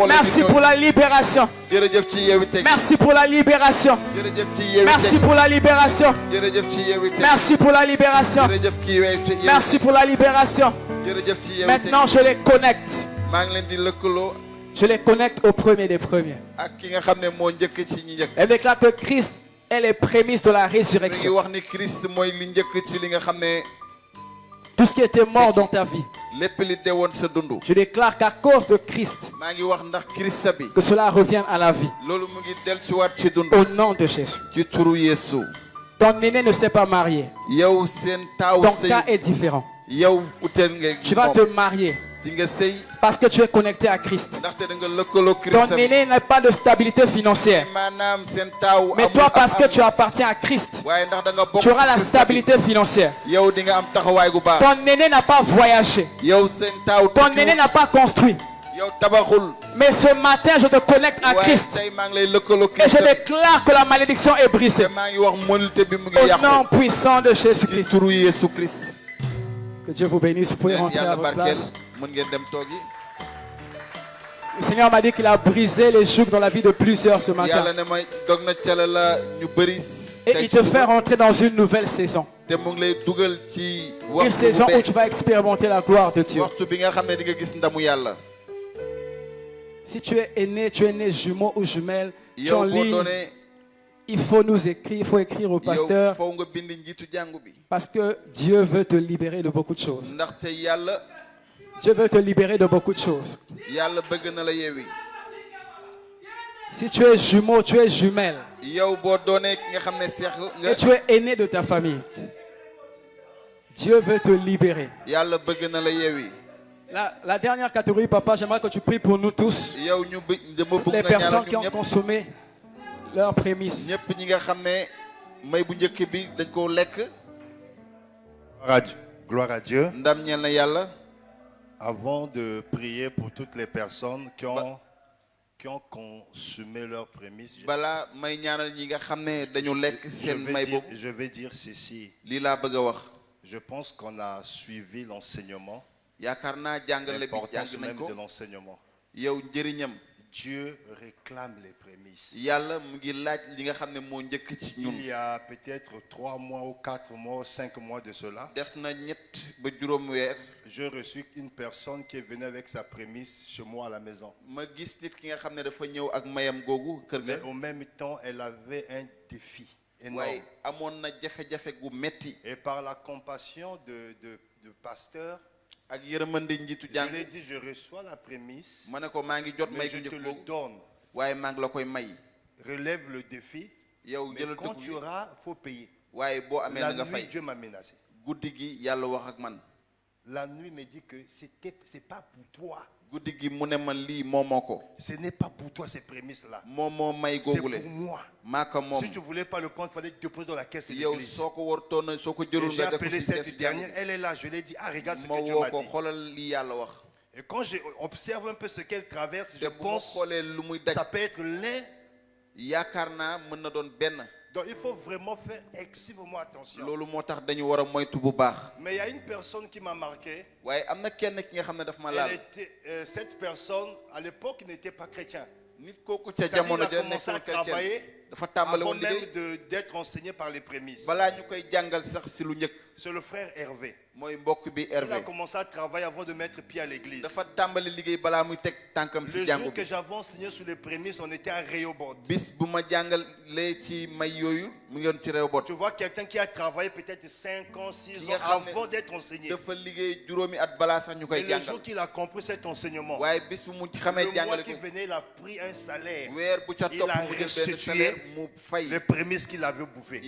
Merci pour la libération. Merci pour la libération. Merci pour la libération. Merci pour la libération. Merci pour la libération. Maintenant je les connecte. Je les connecte au premier des premiers. Et déclare que Christ est les prémices de la résurrection. Tout ce qui était mort dans ta vie, je déclare qu'à cause de Christ, que cela revienne à la vie. Au nom de Jésus. Ton aîné ne s'est pas marié. Ton cas est différent. Tu vas te marier. Parce que tu es connecté à Christ. Ton aîné n'a pas de stabilité financière. Mais toi, parce que tu appartiens à Christ, tu auras la stabilité financière. Ton aîné n'a pas voyagé. Ton aîné n'a pas construit. Mais ce matin, je te connecte à Christ. Et je déclare que la malédiction est brisée. Au nom puissant de Jésus-Christ. Que Dieu vous bénisse. Vous pouvez rentrer à votre place. Le Seigneur m'a dit qu'il a brisé les jougs dans la vie de plusieurs ce matin. Et il te fait rentrer dans une nouvelle saison. Une saison où tu vas expérimenter la gloire de Dieu. Si tu es né jumeau ou jumelle, tu es en ligne, il faut nous écrire, il faut écrire au pasteur. Parce que Dieu veut te libérer de beaucoup de choses. Dieu veut te libérer de beaucoup de choses. Si tu es jumeau, tu es jumelle. Et tu es aîné de ta famille. Dieu veut te libérer. La dernière catégorie, papa, j'aimerais que tu pries pour nous tous. Toutes les personnes qui ont consommé leurs prémices. Gloire à Dieu. Avant de prier pour toutes les personnes qui ont consumé leurs prémices, je vais dire ceci. Je pense qu'on a suivi l'enseignement, l'importance même de l'enseignement. Dieu réclame les prémices. Il y a peut-être 3 mois ou 4 mois ou 5 mois de cela, j'ai reçu une personne qui est venue avec sa prémisse chez moi à la maison. Mais au même temps, elle avait un défi énorme. Et par la compassion de pasteur, je lui ai dit, je reçois la prémisse, mais je te le donne. Relève le défi, mais quand tu auras, il faut payer. La nuit, Dieu m'a menacé. La nuit me dit que ce n'est pas pour toi. Ce n'est pas pour toi ces prémices-là. C'est pour moi. Si tu ne voulais pas le prendre, il fallait te déposer dans la caisse de l'église. Et j'ai appelé cette dernière, elle est là. Je lui ai dit, ah, regarde ce que Dieu m'a dit. Et quand j'observe un peu ce qu'elle traverse, je pense que ça peut être l'un. Donc il faut vraiment faire excessivement attention. Mais il y a une personne qui m'a marqué. Cette personne, à l'époque, n'était pas chrétien. Il a commencé à travailler. avant même d'être enseigné par les prémices. C'est le frère Hervé. Il a commencé à travailler avant de mettre pied à l'église. Le jour que j'avais enseigné sur les prémices, on était à Rehoboth. Tu vois quelqu'un qui a travaillé peut-être 5 ans, 6 ans avant d'être enseigné. Et le jour qu'il a compris cet enseignement, le mois qui venait, il a pris un salaire. Il a restitué les prémices qu'il avait bouffées.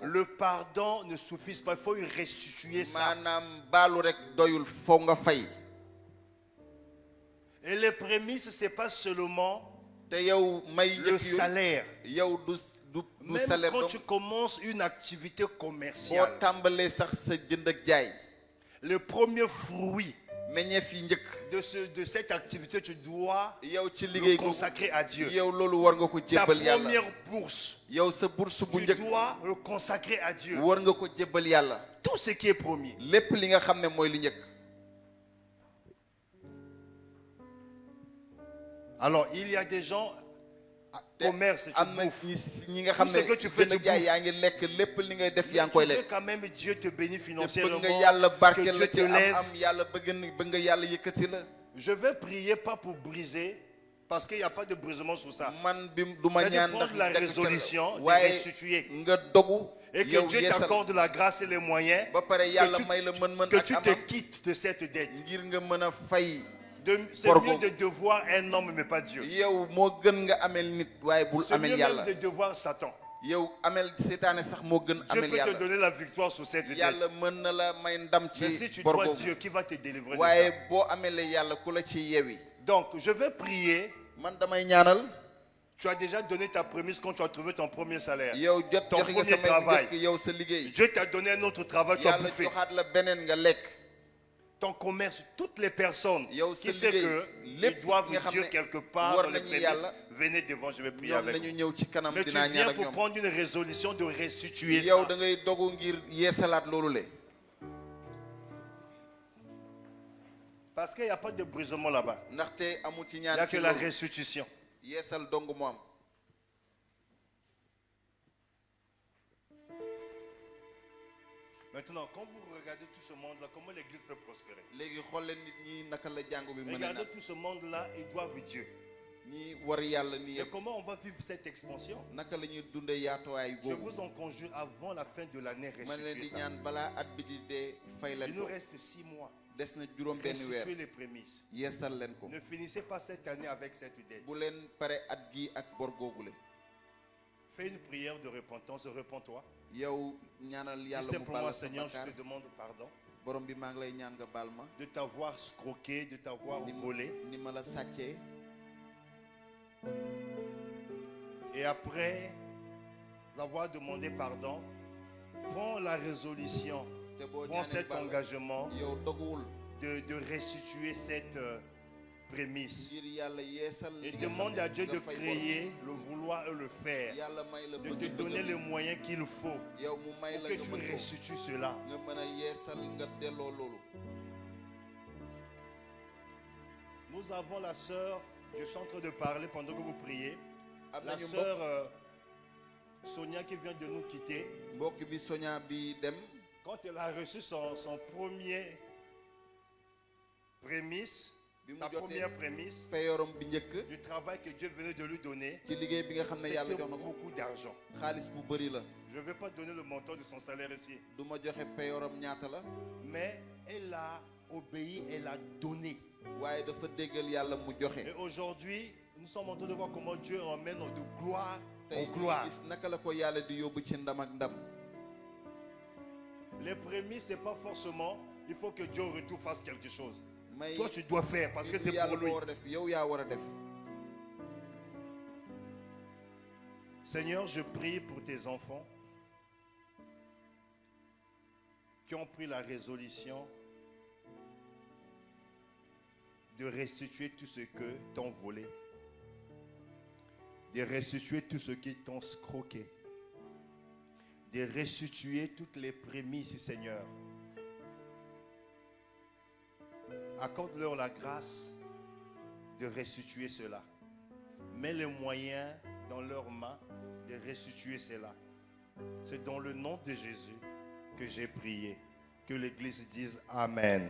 Le pardon ne suffit pas, il faut restituer ça. Et les prémices, ce n'est pas seulement le salaire. Même quand tu commences une activité commerciale, le premier fruit de cette activité, tu dois le consacrer à Dieu. Ta première bourse, tu dois le consacrer à Dieu. Tout ce qui est promis. Alors, il y a des gens, commerce, tu bouffes. Tout ce que tu fais, tu bouffes. Mais tu veux quand même Dieu te bénisse financièrement, que Dieu te lève. Je vais prier pas pour briser, parce qu'il n'y a pas de brisement sur ça. Je vais prendre la résolution de restituer. Et que Dieu t'accorde la grâce et les moyens que tu te quittes de cette dette. C'est mieux de devoir un homme mais pas Dieu. C'est mieux même de devoir Satan. Dieu peut te donner la victoire sur cette dette. Mais si tu dois Dieu, qui va te délivrer de ça? Donc je vais prier. Tu as déjà donné ta prémisse quand tu as trouvé ton premier salaire, ton premier travail. Dieu t'a donné un autre travail, tu as bouffé. Ton commerce, toutes les personnes qui savent qu'ils doivent Dieu quelque part dans les prémices, venez devant, je vais prier avec vous. Mais tu viens pour prendre une résolution de restituer ça. Parce qu'il n'y a pas de brisement là-bas. Il n'y a que la restitution. Maintenant, quand vous regardez tout ce monde-là, comment l'église peut prospérer? Regardez tout ce monde-là, ils doivent Dieu. Et comment on va vivre cette expansion? Je vous en conjure avant la fin de l'année, restituez ça. Il nous reste 6 mois. Restituez les prémices. Ne finissez pas cette année avec cette dette. Fais une prière de repentance, repens-toi. Dis simplement, Seigneur, je te demande pardon de t'avoir escroqué, de t'avoir volé. Et après avoir demandé pardon, prends la résolution, prends cet engagement de restituer cette prémisse. Et demande à Dieu de créer le vouloir et le faire, de te donner les moyens qu'il faut pour que tu restitues cela. Nous avons la sœur, je suis en train de parler pendant que vous priez, la sœur Sonia qui vient de nous quitter. Quand elle a reçu son premier prémisse, sa première prémisse du travail que Dieu venait de lui donner, c'était beaucoup d'argent. Je ne vais pas donner le montant de son salaire ici. Mais elle a obéi, elle a donné. Et aujourd'hui, nous sommes en train de voir comment Dieu emmène de gloire en gloire. Les prémices, ce n'est pas forcément, il faut que Dieu au retour fasse quelque chose. Toi, tu dois faire parce que c'est pour lui. Seigneur, je prie pour tes enfants qui ont pris la résolution de restituer tout ce que t'ont volé, de restituer tout ce qui t'ont escroqué, de restituer toutes les prémices, Seigneur. Accorde-leur la grâce de restituer cela. Mets les moyens dans leurs mains, de restituer cela. C'est dans le nom de Jésus que j'ai prié. Que l'Église dise Amen.